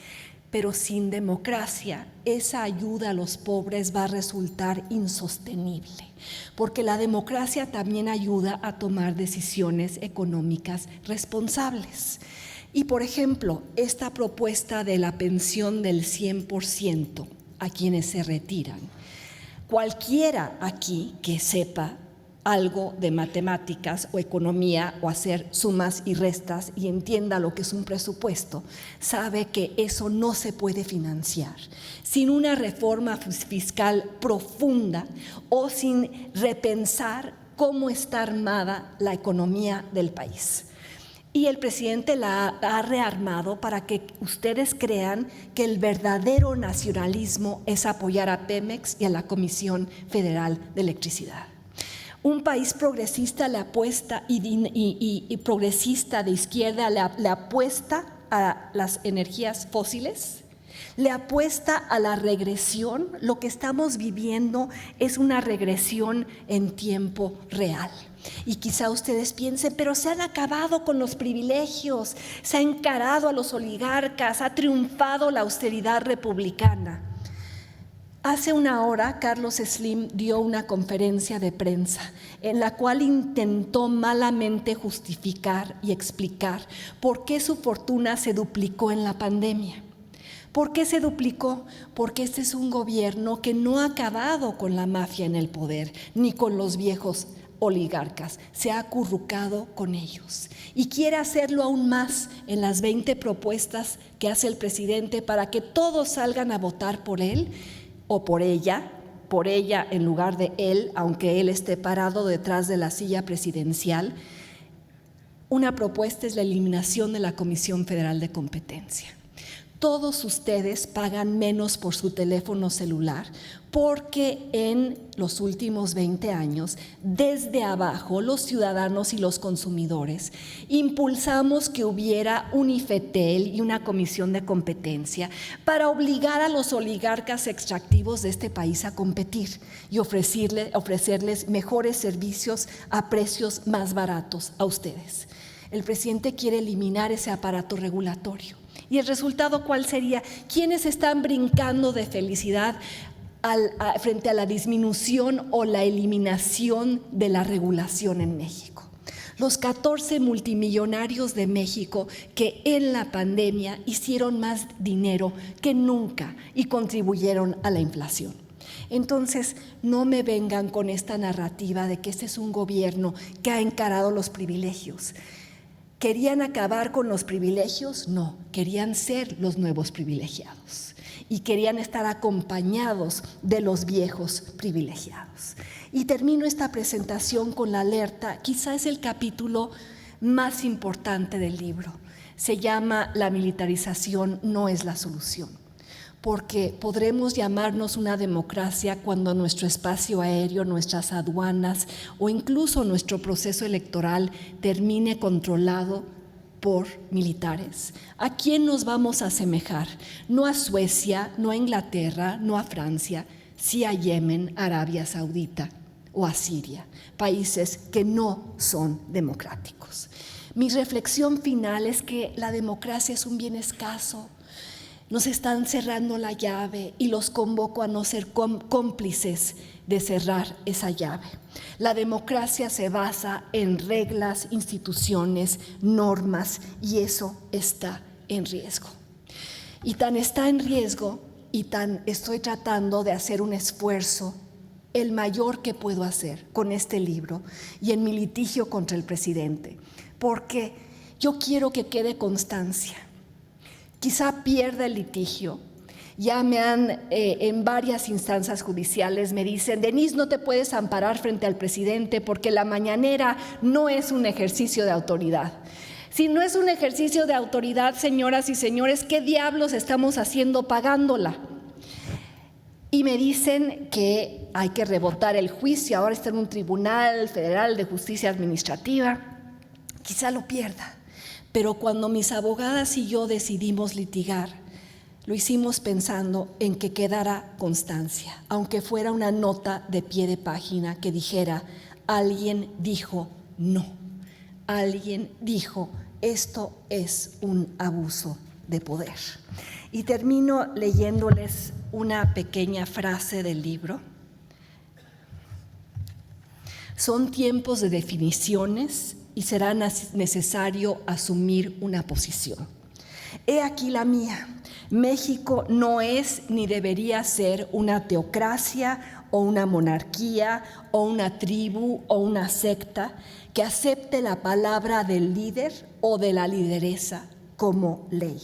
Speaker 4: Pero sin democracia, esa ayuda a los pobres va a resultar insostenible, porque la democracia también ayuda a tomar decisiones económicas responsables. Y, por ejemplo, esta propuesta de la pensión del 100% a quienes se retiran, cualquiera aquí que sepa algo de matemáticas o economía o hacer sumas y restas y entienda lo que es un presupuesto, sabe que eso no se puede financiar sin una reforma fiscal profunda o sin repensar cómo está armada la economía del país. Y el presidente la ha rearmado para que ustedes crean que el verdadero nacionalismo es apoyar a Pemex y a la Comisión Federal de Electricidad. Un país progresista le apuesta y progresista de izquierda le apuesta a las energías fósiles. Le apuesta a la regresión. Lo que estamos viviendo es una regresión en tiempo real. Y quizá ustedes piensen, pero se han acabado con los privilegios, se ha encarado a los oligarcas, ha triunfado la austeridad republicana. Hace una hora, Carlos Slim dio una conferencia de prensa en la cual intentó malamente justificar y explicar por qué su fortuna se duplicó en la pandemia. ¿Por qué se duplicó? Porque este es un gobierno que no ha acabado con la mafia en el poder, ni con los viejos oligarcas, se ha acurrucado con ellos y quiere hacerlo aún más en las 20 propuestas que hace el presidente para que todos salgan a votar por él o por ella en lugar de él, aunque él esté parado detrás de la silla presidencial. Una propuesta es la eliminación de la Comisión Federal de Competencia. Todos ustedes pagan menos por su teléfono celular porque en los últimos 20 años, desde abajo, los ciudadanos y los consumidores impulsamos que hubiera un IFETEL y una comisión de competencia para obligar a los oligarcas extractivos de este país a competir y ofrecerles mejores servicios a precios más baratos a ustedes. El presidente quiere eliminar ese aparato regulatorio. ¿Y el resultado cuál sería? ¿Quiénes están brincando de felicidad frente a la disminución o la eliminación de la regulación en México? Los 14 multimillonarios de México que en la pandemia hicieron más dinero que nunca y contribuyeron a la inflación. Entonces, no me vengan con esta narrativa de que este es un gobierno que ha encarado los privilegios. ¿Querían acabar con los privilegios? No, querían ser los nuevos privilegiados y querían estar acompañados de los viejos privilegiados. Y termino esta presentación con la alerta, quizá es el capítulo más importante del libro. Se llama La militarización no es la solución, porque podremos llamarnos una democracia cuando nuestro espacio aéreo, nuestras aduanas o incluso nuestro proceso electoral termine controlado por militares. ¿A quién nos vamos a asemejar? No a Suecia, no a Inglaterra, no a Francia, sí a Yemen, Arabia Saudita o a Siria, países que no son democráticos. Mi reflexión final es que la democracia es un bien escaso. Nos están cerrando la llave y los convoco a no ser cómplices de cerrar esa llave. La democracia se basa en reglas, instituciones, normas y eso está en riesgo. Y tan está en riesgo y tan estoy tratando de hacer un esfuerzo, el mayor que puedo hacer con este libro y en mi litigio contra el presidente, porque yo quiero que quede constancia. Quizá pierda el litigio. Ya me han, en varias instancias judiciales me dicen, Denise, no te puedes amparar frente al presidente porque la mañanera no es un ejercicio de autoridad. Si no es un ejercicio de autoridad, señoras y señores, ¿qué diablos estamos haciendo pagándola? Y me dicen que hay que rebotar el juicio, ahora está en un tribunal federal de justicia administrativa. Quizá lo pierda. Pero cuando mis abogadas y yo decidimos litigar, lo hicimos pensando en que quedara constancia, aunque fuera una nota de pie de página que dijera, alguien dijo no, alguien dijo esto es un abuso de poder. Y termino leyéndoles una pequeña frase del libro. Son tiempos de definiciones y será necesario asumir una posición. He aquí la mía. México no es ni debería ser una teocracia o una monarquía o una tribu o una secta que acepte la palabra del líder o de la lideresa como ley.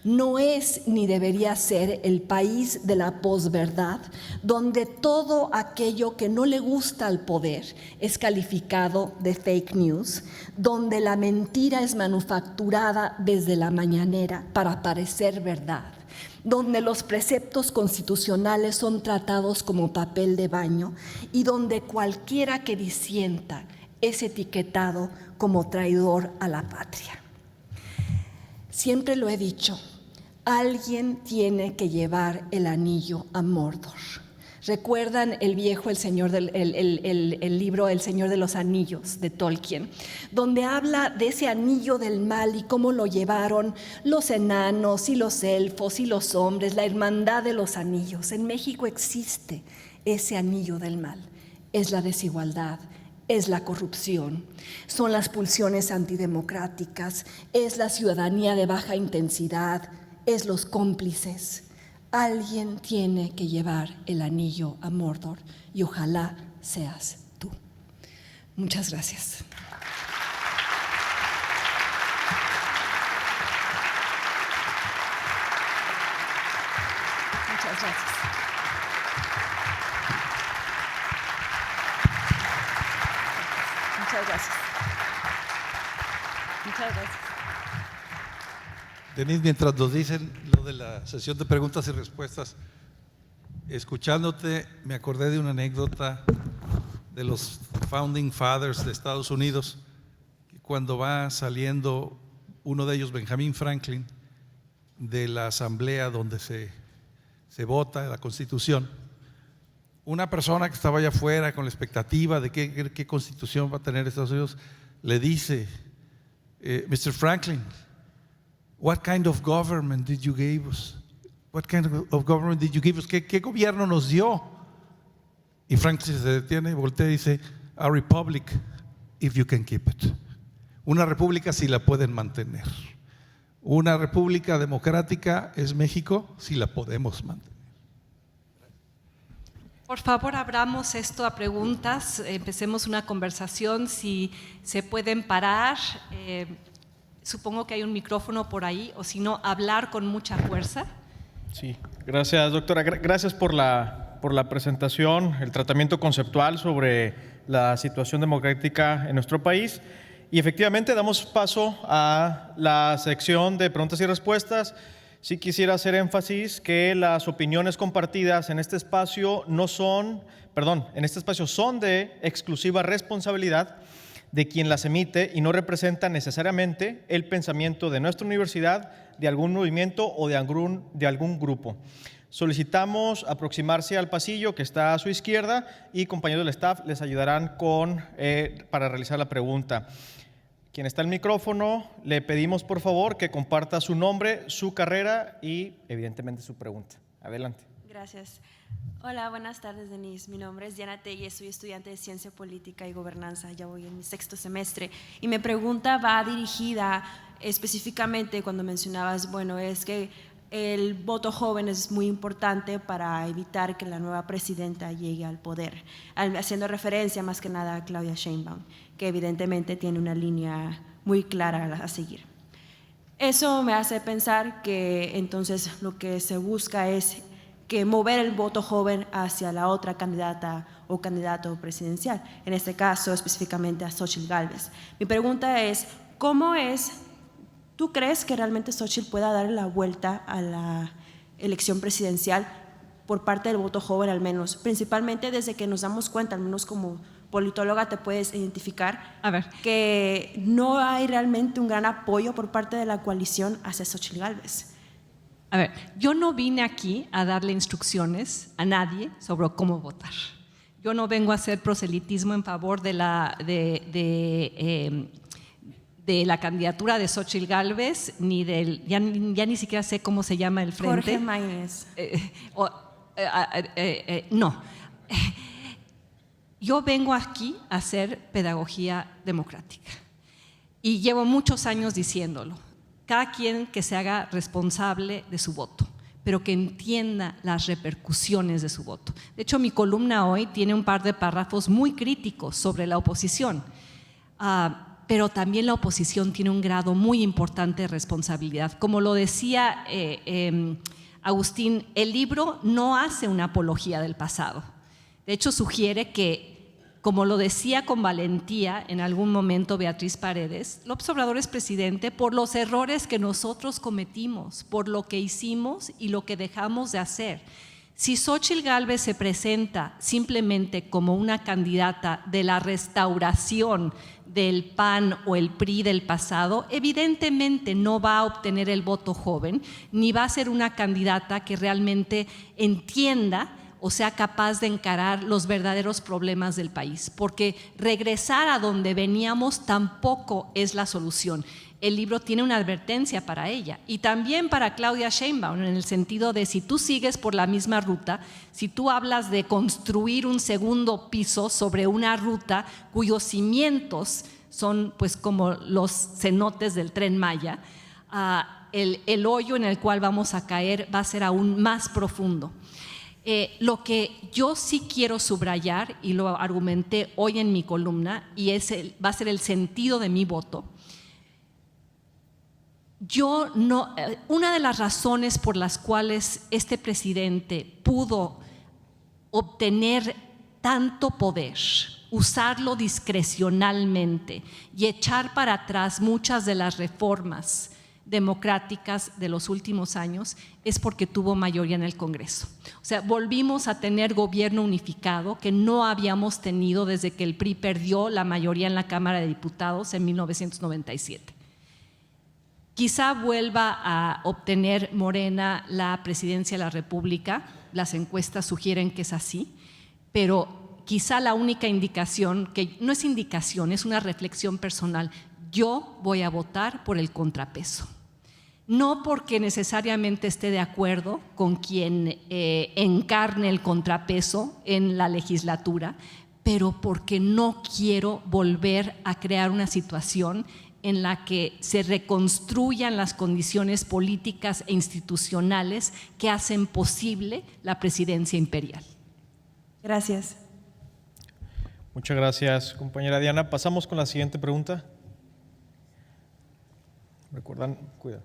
Speaker 4: No es ni debería ser el país de la posverdad, donde todo aquello que no le gusta al poder es calificado de fake news, donde la mentira es manufacturada desde la mañanera para parecer verdad, donde los preceptos constitucionales son tratados como papel de baño y donde cualquiera que disienta es etiquetado como traidor a la patria. Siempre lo he dicho, Alguien tiene que llevar el anillo a Mordor. ¿Recuerdan el libro El Señor de los Anillos de Tolkien? Donde habla de ese anillo del mal y cómo lo llevaron los enanos y los elfos y los hombres, la hermandad de los anillos. En México existe ese anillo del mal. Es la desigualdad, es la corrupción, son las pulsiones antidemocráticas, es la ciudadanía de baja intensidad, es los cómplices. Alguien tiene que llevar el anillo a Mordor y ojalá seas tú. Muchas gracias. Muchas gracias. Muchas gracias. Muchas gracias.
Speaker 3: Denise, mientras nos dicen lo de la sesión de preguntas y respuestas, escuchándote me acordé de una anécdota de los Founding Fathers de Estados Unidos, que cuando va saliendo uno de ellos, Benjamin Franklin, de la asamblea donde se vota la Constitución, una persona que estaba allá afuera con la expectativa de qué Constitución va a tener Estados Unidos, le dice, Mr. Franklin, what kind of government did you give us? What kind of government did you give us? ¿Qué gobierno nos dio? Y Franklin se detiene, voltea y dice, a republic, if you can keep it. Una república si la pueden mantener. Una república democrática es México si la podemos mantener.
Speaker 4: Por favor, abramos esto a preguntas, empecemos una conversación, si se pueden parar, supongo que hay un micrófono por ahí, o si no, hablar con mucha fuerza.
Speaker 2: Sí, gracias doctora, gracias por la presentación, el tratamiento conceptual sobre la situación democrática en nuestro país. Y efectivamente damos paso a la sección de preguntas y respuestas. Sí quisiera hacer énfasis que las opiniones compartidas en este espacio son de exclusiva responsabilidad de quien las emite y no representan necesariamente el pensamiento de nuestra universidad, de algún movimiento o de algún grupo. Solicitamos aproximarse al pasillo que está a su izquierda y compañeros del staff les ayudarán para realizar la pregunta. Quien está al micrófono, le pedimos por favor que comparta su nombre, su carrera y evidentemente su pregunta. Adelante.
Speaker 5: Gracias. Hola, buenas tardes, Denise. Mi nombre es Diana Telle, soy estudiante de Ciencia Política y Gobernanza, ya voy en mi 6º semestre. Y mi pregunta va dirigida específicamente cuando mencionabas, es que el voto joven es muy importante para evitar que la nueva presidenta llegue al poder, haciendo referencia más que nada a Claudia Sheinbaum, que evidentemente tiene una línea muy clara a seguir. Eso me hace pensar que entonces lo que se busca es que mover el voto joven hacia la otra candidata o candidato presidencial, en este caso específicamente a Xóchitl Gálvez. Mi pregunta es, ¿tú crees que realmente Xóchitl pueda dar la vuelta a la elección presidencial por parte del voto joven al menos? Principalmente desde que nos damos cuenta, al menos como politóloga te puedes identificar, que no hay realmente un gran apoyo por parte de la coalición hacia Xóchitl Gálvez.
Speaker 4: Yo no vine aquí a darle instrucciones a nadie sobre cómo votar. Yo no vengo a hacer proselitismo en favor de la candidatura de Xóchitl Gálvez, ni ya ni siquiera sé cómo se llama el frente.
Speaker 5: Jorge Maínez.
Speaker 4: No. Yo vengo aquí a hacer pedagogía democrática y llevo muchos años diciéndolo. Cada quien que se haga responsable de su voto, pero que entienda las repercusiones de su voto. De hecho, mi columna hoy tiene un par de párrafos muy críticos sobre la oposición, pero también la oposición tiene un grado muy importante de responsabilidad. Como lo decía Agustín, el libro no hace una apología del pasado. De hecho, sugiere que, como lo decía con valentía en algún momento Beatriz Paredes, López Obrador es presidente por los errores que nosotros cometimos, por lo que hicimos y lo que dejamos de hacer. Si Xóchitl Gálvez se presenta simplemente como una candidata de la restauración del PAN o el PRI del pasado, evidentemente no va a obtener el voto joven, ni va a ser una candidata que realmente entienda o sea capaz de encarar los verdaderos problemas del país, porque regresar a donde veníamos tampoco es la solución. El libro tiene una advertencia para ella y también para Claudia Sheinbaum, en el sentido de si tú sigues por la misma ruta, si tú hablas de construir un segundo piso sobre una ruta cuyos cimientos son pues como los cenotes del Tren Maya, el hoyo en el cual vamos a caer va a ser aún más profundo. Lo que yo sí quiero subrayar, y lo argumenté hoy en mi columna, y va a ser el sentido de mi voto. Una de las razones por las cuales este presidente pudo obtener tanto poder, usarlo discrecionalmente y echar para atrás muchas de las reformas democráticas de los últimos años es porque tuvo mayoría en el Congreso. O sea, volvimos a tener gobierno unificado que no habíamos tenido desde que el PRI perdió la mayoría en la Cámara de Diputados en 1997. Quizá vuelva a obtener Morena la presidencia de la República, las encuestas sugieren que es así, pero quizá la única indicación, que no es indicación, es una reflexión personal, yo voy a votar por el contrapeso. No porque necesariamente esté de acuerdo con quien encarne el contrapeso en la legislatura, pero porque no quiero volver a crear una situación en la que se reconstruyan las condiciones políticas e institucionales que hacen posible la presidencia imperial.
Speaker 5: Gracias.
Speaker 2: Muchas gracias, compañera Diana. Pasamos con la siguiente pregunta. Recuerdan, cuidado.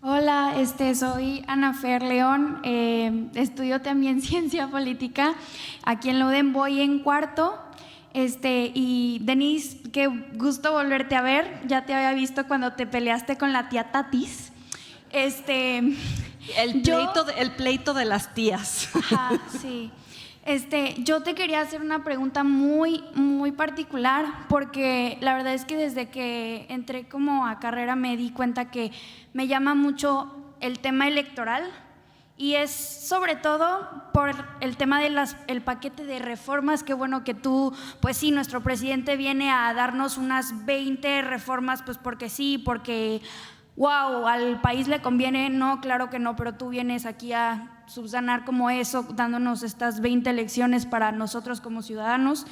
Speaker 6: Hola, soy Ana Fer León, estudio también ciencia política, aquí en la UDEM voy en cuarto. Y Denise, qué gusto volverte a ver, ya te había visto cuando te peleaste con la tía Tatis.
Speaker 4: El pleito de las tías.
Speaker 6: Ajá, sí. Yo te quería hacer una pregunta muy, muy particular, porque la verdad es que desde que entré como a carrera me di cuenta que me llama mucho el tema electoral. Y es sobre todo por el tema del paquete de reformas, que bueno que tú, pues sí, nuestro presidente viene a darnos unas 20 reformas, pues porque sí, porque wow, al país le conviene. No, claro que no, pero tú vienes aquí a subsanar como eso, dándonos estas 20 lecciones para nosotros como ciudadanos.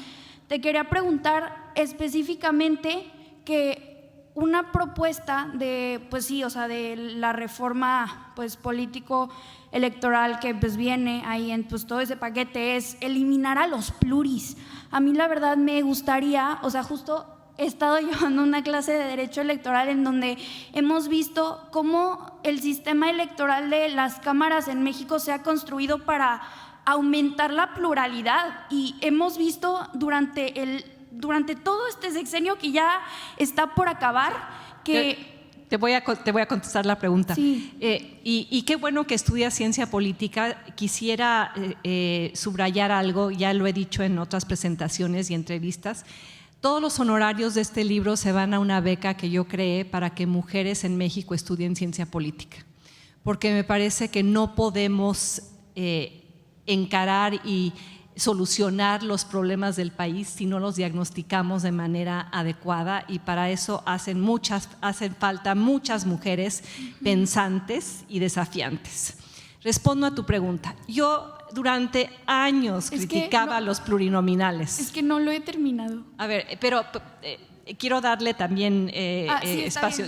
Speaker 6: Te quería preguntar específicamente que una propuesta de, pues sí, o sea, de la reforma pues político electoral que pues viene ahí en pues todo ese paquete es eliminar a los pluris. A mí la verdad me gustaría, o sea, justo he estado llevando una clase de derecho electoral en donde hemos visto cómo el sistema electoral de las cámaras en México se ha construido para aumentar la pluralidad, y hemos visto durante todo este sexenio que ya está por acabar que…
Speaker 4: Te voy a contestar la pregunta.
Speaker 6: Sí.
Speaker 4: Y qué bueno que estudias ciencia política. Quisiera subrayar algo, ya lo he dicho en otras presentaciones y entrevistas. Todos los honorarios de este libro se van a una beca que yo creé para que mujeres en México estudien ciencia política, porque me parece que no podemos encarar y solucionar los problemas del país si no los diagnosticamos de manera adecuada, y para eso hacen falta muchas mujeres pensantes y desafiantes. Respondo a tu pregunta. Yo durante años criticaba a los plurinominales.
Speaker 6: Es que no lo he terminado.
Speaker 4: A ver, pero quiero darle también
Speaker 6: sí,
Speaker 4: espacio.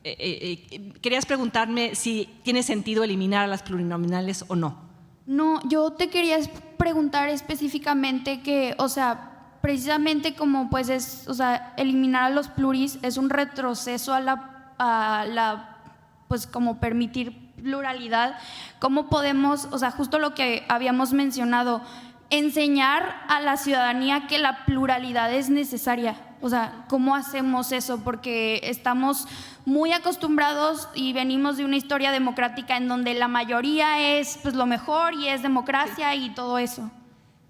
Speaker 6: Bien,
Speaker 4: querías preguntarme si tiene sentido eliminar a las plurinominales o no.
Speaker 6: No, yo te quería preguntar específicamente que, o sea, precisamente como pues es, o sea, eliminar a los pluris es un retroceso a la pues como permitir pluralidad. ¿Cómo podemos, o sea, justo lo que habíamos mencionado, enseñar a la ciudadanía que la pluralidad es necesaria? O sea, ¿cómo hacemos eso? Porque estamos muy acostumbrados y venimos de una historia democrática en donde la mayoría es pues lo mejor y es democracia y todo eso.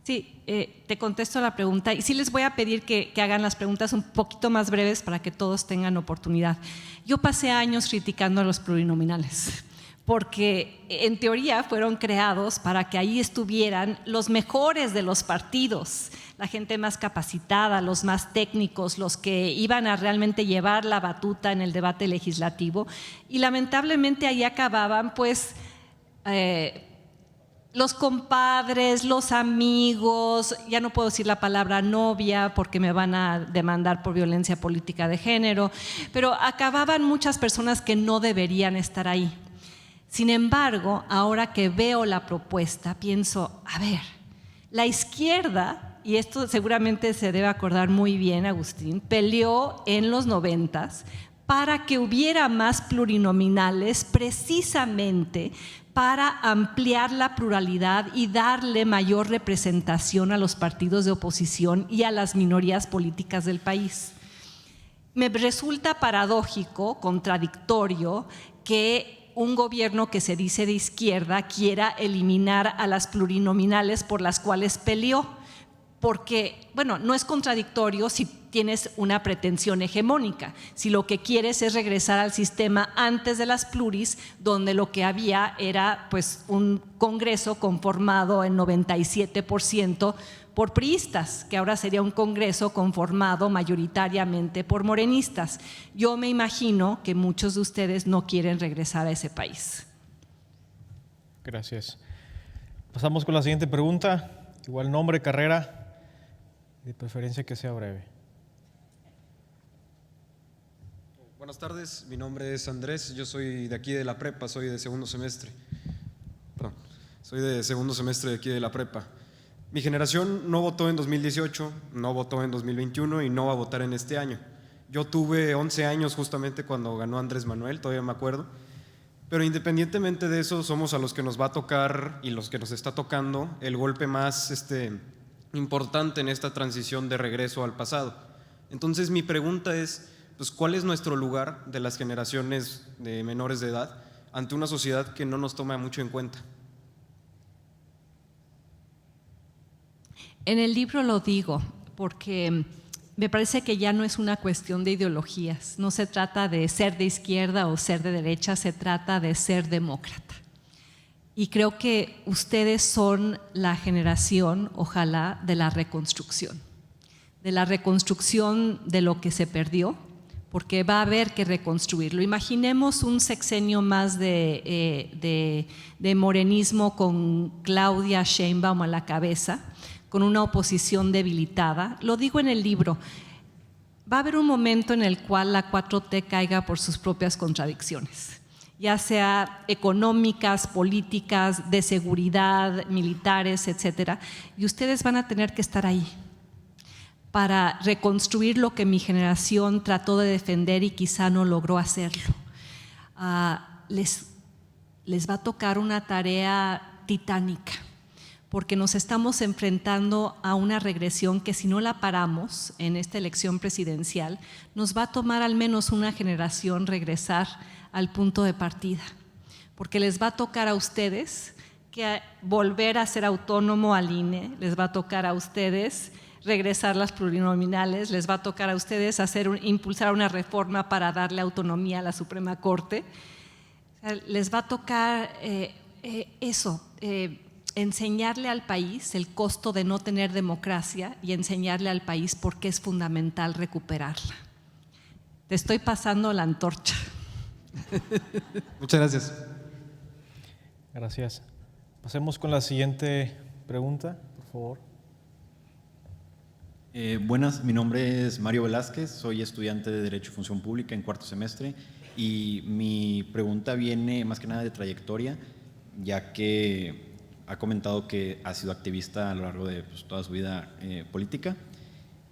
Speaker 7: Sí, te contesto la pregunta y sí les voy a pedir que hagan las preguntas un poquito más breves para que todos tengan oportunidad. Yo pasé años criticando a los plurinominales porque en teoría fueron creados para que ahí estuvieran los mejores de los partidos, la gente más capacitada, los más técnicos, los que iban a realmente llevar la batuta en el debate legislativo, y lamentablemente ahí acababan pues los compadres, los amigos, ya no puedo decir la palabra novia porque me van a demandar por violencia política de género, pero acababan muchas personas que no deberían estar ahí. Sin embargo, ahora que veo la propuesta, pienso, a ver, la izquierda, y esto seguramente se debe acordar muy bien, Agustín, peleó en los 90s para que hubiera más plurinominales precisamente para ampliar la pluralidad y darle mayor representación a los partidos de oposición y a las minorías políticas del país. Me resulta paradójico, contradictorio, que un gobierno que se dice de izquierda quiera eliminar a las plurinominales por las cuales peleó, porque, bueno, no es contradictorio si tienes una pretensión hegemónica, si lo que quieres es regresar al sistema antes de las pluris, donde lo que había era pues un Congreso conformado en 97% por priistas, que ahora sería un Congreso conformado mayoritariamente por morenistas. Yo me imagino que muchos de ustedes no quieren regresar a ese país.
Speaker 2: Gracias. Pasamos con la siguiente pregunta. Igual nombre, carrera, de preferencia que sea breve.
Speaker 8: Buenas tardes, mi nombre es Andrés, yo soy de aquí de la prepa, soy de segundo semestre. Soy de segundo semestre de aquí de la prepa. Mi generación no votó en 2018, no votó en 2021 y no va a votar en este año. Yo tuve 11 años justamente cuando ganó Andrés Manuel, todavía me acuerdo. Pero independientemente de eso, somos a los que nos va a tocar y los que nos está tocando el golpe más importante en esta transición de regreso al pasado. Entonces mi pregunta es, pues, ¿cuál es nuestro lugar de las generaciones de menores de edad ante una sociedad que no nos toma mucho en cuenta?
Speaker 7: En el libro lo digo porque me parece que ya no es una cuestión de ideologías, no se trata de ser de izquierda o ser de derecha, se trata de ser demócrata. Y creo que ustedes son la generación, ojalá, de la reconstrucción de lo que se perdió, porque va a haber que reconstruirlo. Imaginemos un sexenio más de morenismo con Claudia Sheinbaum a la cabeza, con una oposición debilitada. Lo digo en el libro, va a haber un momento en el cual la 4T caiga por sus propias contradicciones, ya sea económicas, políticas, de seguridad, militares, etcétera, y ustedes van a tener que estar ahí para reconstruir lo que mi generación trató de defender y quizá no logró hacerlo. Les va a tocar una tarea titánica, porque nos estamos enfrentando a una regresión que si no la paramos en esta elección presidencial, nos va a tomar al menos una generación regresar al punto de partida, porque les va a tocar a ustedes que volver a ser autónomo al INE, les va a tocar a ustedes regresar las plurinominales, les va a tocar a ustedes impulsar una reforma para darle autonomía a la Suprema Corte, les va a tocar enseñarle al país el costo de no tener democracia y enseñarle al país por qué es fundamental recuperarla. Te estoy pasando la antorcha.
Speaker 8: Muchas gracias.
Speaker 2: Gracias. Pasemos con la siguiente pregunta, por favor.
Speaker 9: Buenas, mi nombre es Mario Velázquez, soy estudiante de Derecho y Función Pública en cuarto semestre y mi pregunta viene más que nada de trayectoria, ya que ha comentado que ha sido activista a lo largo de toda su vida política,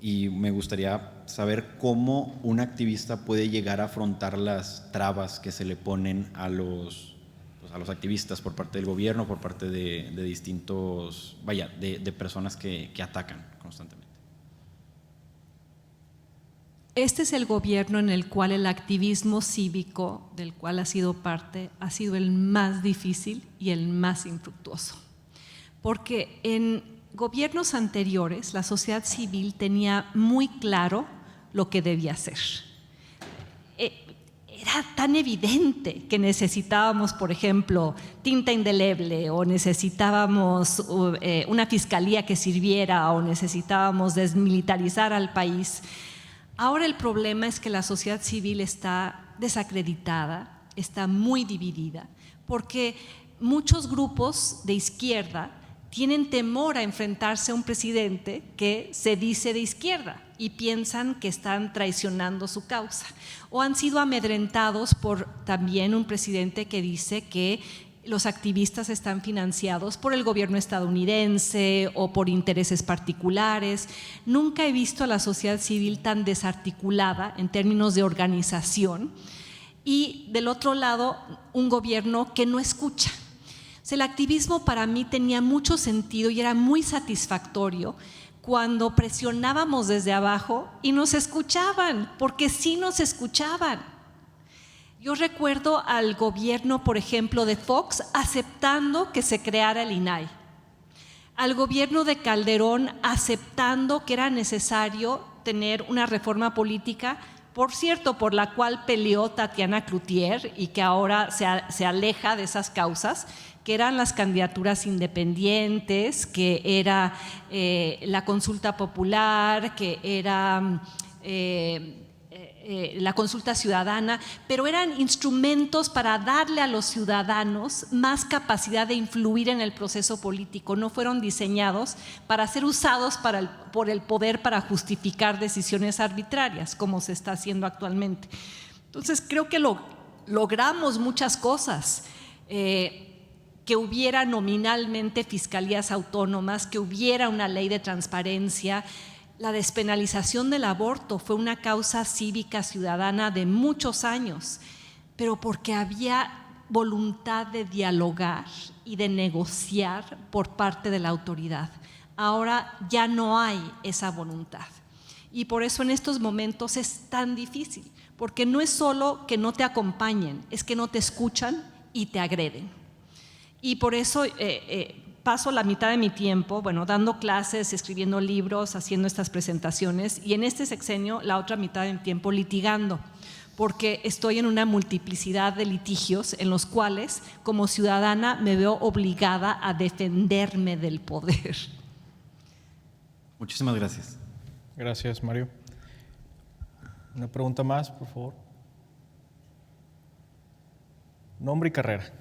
Speaker 9: y me gustaría saber cómo un activista puede llegar a afrontar las trabas que se le ponen a los activistas por parte del gobierno, por parte de distintos, de personas que atacan constantemente.
Speaker 7: este es el gobierno en el cual el activismo cívico, del cual ha sido parte, ha sido el más difícil y el más infructuoso. Porque en gobiernos anteriores la sociedad civil tenía muy claro lo que debía hacer. Era tan evidente que necesitábamos, por ejemplo, tinta indeleble, o necesitábamos una fiscalía que sirviera, o necesitábamos desmilitarizar al país. Ahora el problema es que la sociedad civil está desacreditada, está muy dividida, porque muchos grupos de izquierda tienen temor a enfrentarse a un presidente que se dice de izquierda y piensan que están traicionando su causa, o han sido amedrentados por también un presidente que dice que los activistas están financiados por el gobierno estadounidense o por intereses particulares. Nunca he visto a la sociedad civil tan desarticulada en términos de organización, y del otro lado un gobierno que no escucha. El activismo para mí tenía mucho sentido y era muy satisfactorio cuando presionábamos desde abajo y nos escuchaban, porque sí nos escuchaban. Yo recuerdo al gobierno, por ejemplo, de Fox aceptando que se creara el INAI, al gobierno de Calderón aceptando que era necesario tener una reforma política, por cierto, por la cual peleó Tatiana Cloutier y que ahora se aleja de esas causas, que eran las candidaturas independientes, que era la consulta popular, que era la consulta ciudadana, pero eran instrumentos para darle a los ciudadanos más capacidad de influir en el proceso político. No fueron diseñados para ser usados por el poder para justificar decisiones arbitrarias, como se está haciendo actualmente. Entonces creo que logramos muchas cosas. Que hubiera nominalmente fiscalías autónomas, que hubiera una ley de transparencia. La despenalización del aborto fue una causa cívica ciudadana de muchos años, pero porque había voluntad de dialogar y de negociar por parte de la autoridad. Ahora ya no hay esa voluntad, y por eso en estos momentos es tan difícil, porque no es solo que no te acompañen, es que no te escuchan y te agreden. Y por eso paso la mitad de mi tiempo, dando clases, escribiendo libros, haciendo estas presentaciones, y en este sexenio la otra mitad de mi tiempo litigando, porque estoy en una multiplicidad de litigios en los cuales como ciudadana me veo obligada a defenderme del poder.
Speaker 9: Muchísimas gracias.
Speaker 2: Gracias, Mario. Una pregunta más, por favor. Nombre y carrera.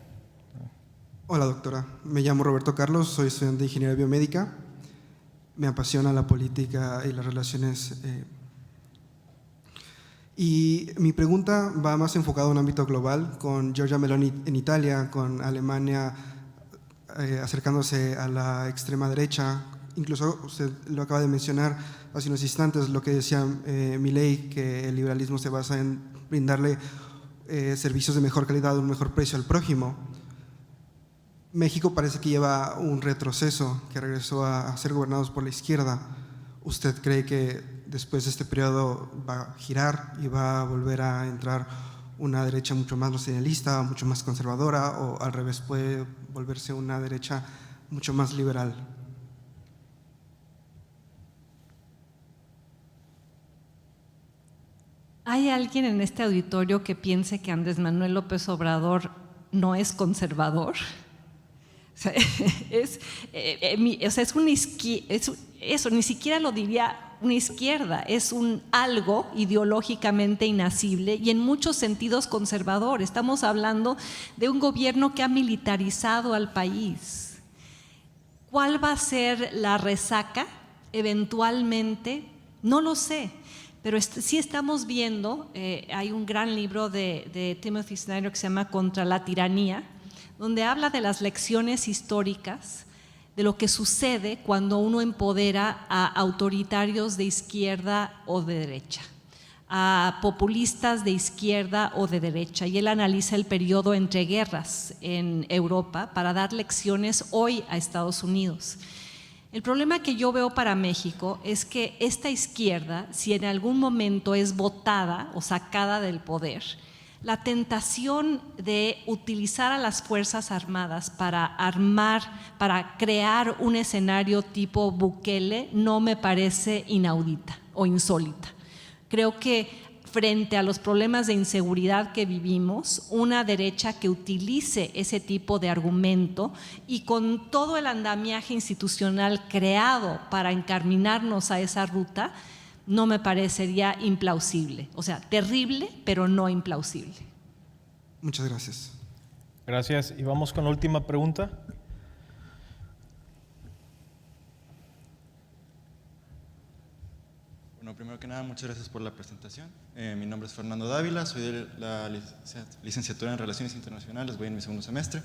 Speaker 10: Hola, doctora. Me llamo Roberto Carlos, soy estudiante de Ingeniería Biomédica. Me apasiona la política y las relaciones. Y mi pregunta va más enfocada a un ámbito global, con Giorgia Meloni en Italia, con Alemania acercándose a la extrema derecha. Incluso usted lo acaba de mencionar hace unos instantes, lo que decía Milei, que el liberalismo se basa en brindarle servicios de mejor calidad a un mejor precio al prójimo. México parece que lleva un retroceso, que regresó a ser gobernados por la izquierda. ¿Usted cree que después de este periodo va a girar y va a volver a entrar una derecha mucho más nacionalista, mucho más conservadora, o al revés puede volverse una derecha mucho más liberal?
Speaker 7: ¿Hay alguien en este auditorio que piense que Andrés Manuel López Obrador no es conservador? Eso ni siquiera lo diría una izquierda, es un algo ideológicamente inacible y en muchos sentidos conservador. Estamos hablando de un gobierno que ha militarizado al país. ¿Cuál va a ser la resaca eventualmente? No lo sé, pero sí estamos viendo, hay un gran libro de Timothy Snyder que se llama Contra la tiranía, donde habla de las lecciones históricas, de lo que sucede cuando uno empodera a autoritarios de izquierda o de derecha, a populistas de izquierda o de derecha. Y él analiza el periodo entre guerras en Europa para dar lecciones hoy a Estados Unidos. El problema que yo veo para México es que esta izquierda, si en algún momento es votada o sacada del poder, la tentación de utilizar a las Fuerzas Armadas para crear un escenario tipo Bukele no me parece inaudita o insólita. Creo que frente a los problemas de inseguridad que vivimos, una derecha que utilice ese tipo de argumento y con todo el andamiaje institucional creado para encaminarnos a esa ruta, no me parecería implausible. O sea, terrible, pero no implausible.
Speaker 10: Muchas gracias.
Speaker 2: Gracias. Y vamos con la última pregunta.
Speaker 11: Bueno, primero que nada, muchas gracias por la presentación. Mi nombre es Fernando Dávila, soy de la licenciatura en Relaciones Internacionales, voy en mi segundo semestre.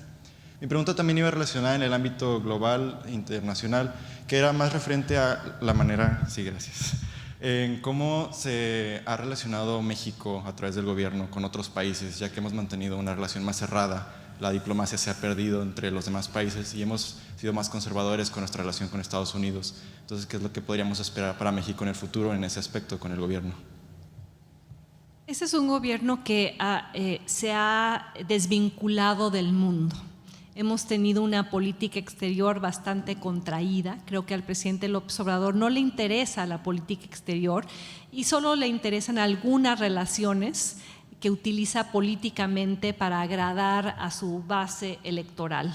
Speaker 11: Mi pregunta también iba relacionada en el ámbito global e internacional, que era más referente a la manera, sí, gracias, en cómo se ha relacionado México a través del gobierno con otros países, ya que hemos mantenido una relación más cerrada, la diplomacia se ha perdido entre los demás países y hemos sido más conservadores con nuestra relación con Estados Unidos. Entonces, ¿qué es lo que podríamos esperar para México en el futuro en ese aspecto con el gobierno?
Speaker 7: Ese es un gobierno que se ha desvinculado del mundo. Hemos tenido una política exterior bastante contraída. Creo que al presidente López Obrador no le interesa la política exterior y solo le interesan algunas relaciones que utiliza políticamente para agradar a su base electoral.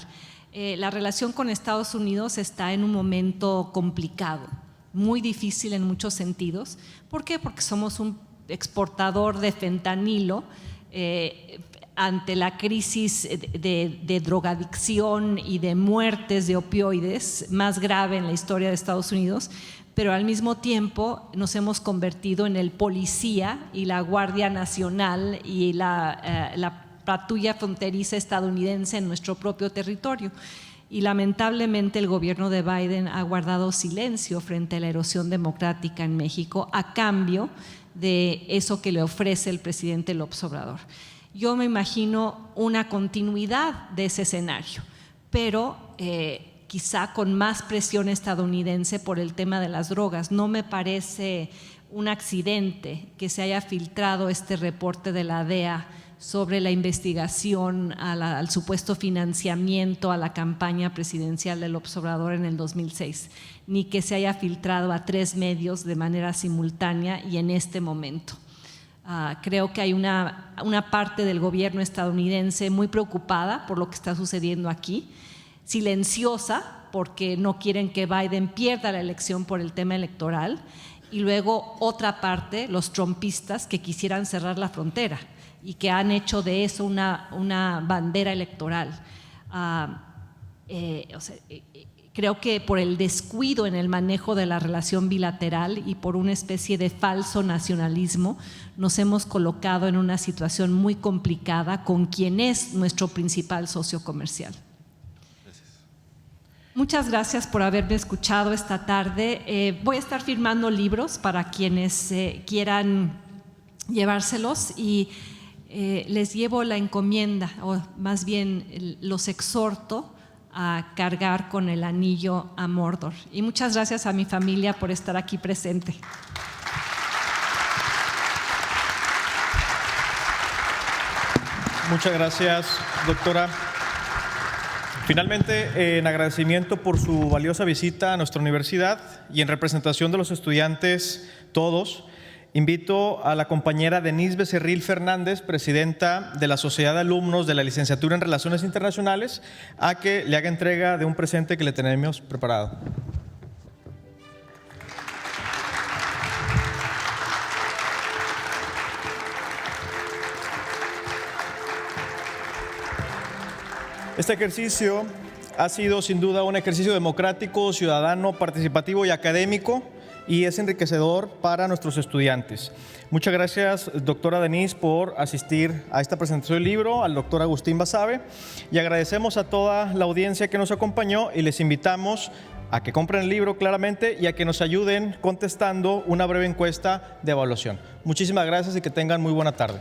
Speaker 7: La relación con Estados Unidos está en un momento complicado, muy difícil en muchos sentidos. ¿Por qué? Porque somos un exportador de fentanilo ante la crisis de drogadicción y de muertes de opioides más grave en la historia de Estados Unidos, pero al mismo tiempo nos hemos convertido en el policía y la Guardia Nacional y la patrulla fronteriza estadounidense en nuestro propio territorio. Y lamentablemente el gobierno de Biden ha guardado silencio frente a la erosión democrática en México a cambio de eso que le ofrece el presidente López Obrador. Yo me imagino una continuidad de ese escenario, pero quizá con más presión estadounidense por el tema de las drogas. No me parece un accidente que se haya filtrado este reporte de la DEA sobre la investigación al supuesto financiamiento a la campaña presidencial de López Obrador en el 2006, ni que se haya filtrado a 3 medios de manera simultánea y en este momento. Creo que hay una parte del gobierno estadounidense muy preocupada por lo que está sucediendo aquí, silenciosa porque no quieren que Biden pierda la elección por el tema electoral, y luego otra parte, los trumpistas, que quisieran cerrar la frontera y que han hecho de eso una bandera electoral. Creo que por el descuido en el manejo de la relación bilateral y por una especie de falso nacionalismo nos hemos colocado en una situación muy complicada con quien es nuestro principal socio comercial. Muchas gracias por haberme escuchado esta tarde. Voy a estar firmando libros para quienes quieran llevárselos y les llevo la encomienda, o más bien los exhorto a cargar con el anillo a Mordor. Y muchas gracias a mi familia por estar aquí presente.
Speaker 2: Muchas gracias, doctora. Finalmente, en agradecimiento por su valiosa visita a nuestra universidad y en representación de los estudiantes todos, invito a la compañera Denise Becerril Fernández, presidenta de la Sociedad de Alumnos de la Licenciatura en Relaciones Internacionales, a que le haga entrega de un presente que le tenemos preparado. Este ejercicio ha sido sin duda un ejercicio democrático, ciudadano, participativo y académico, y es enriquecedor para nuestros estudiantes. Muchas gracias, doctora Denise, por asistir a esta presentación del libro, al doctor Agustín Basabe, y agradecemos a toda la audiencia que nos acompañó y les invitamos a que compren el libro claramente y a que nos ayuden contestando una breve encuesta de evaluación. Muchísimas gracias y que tengan muy buena tarde.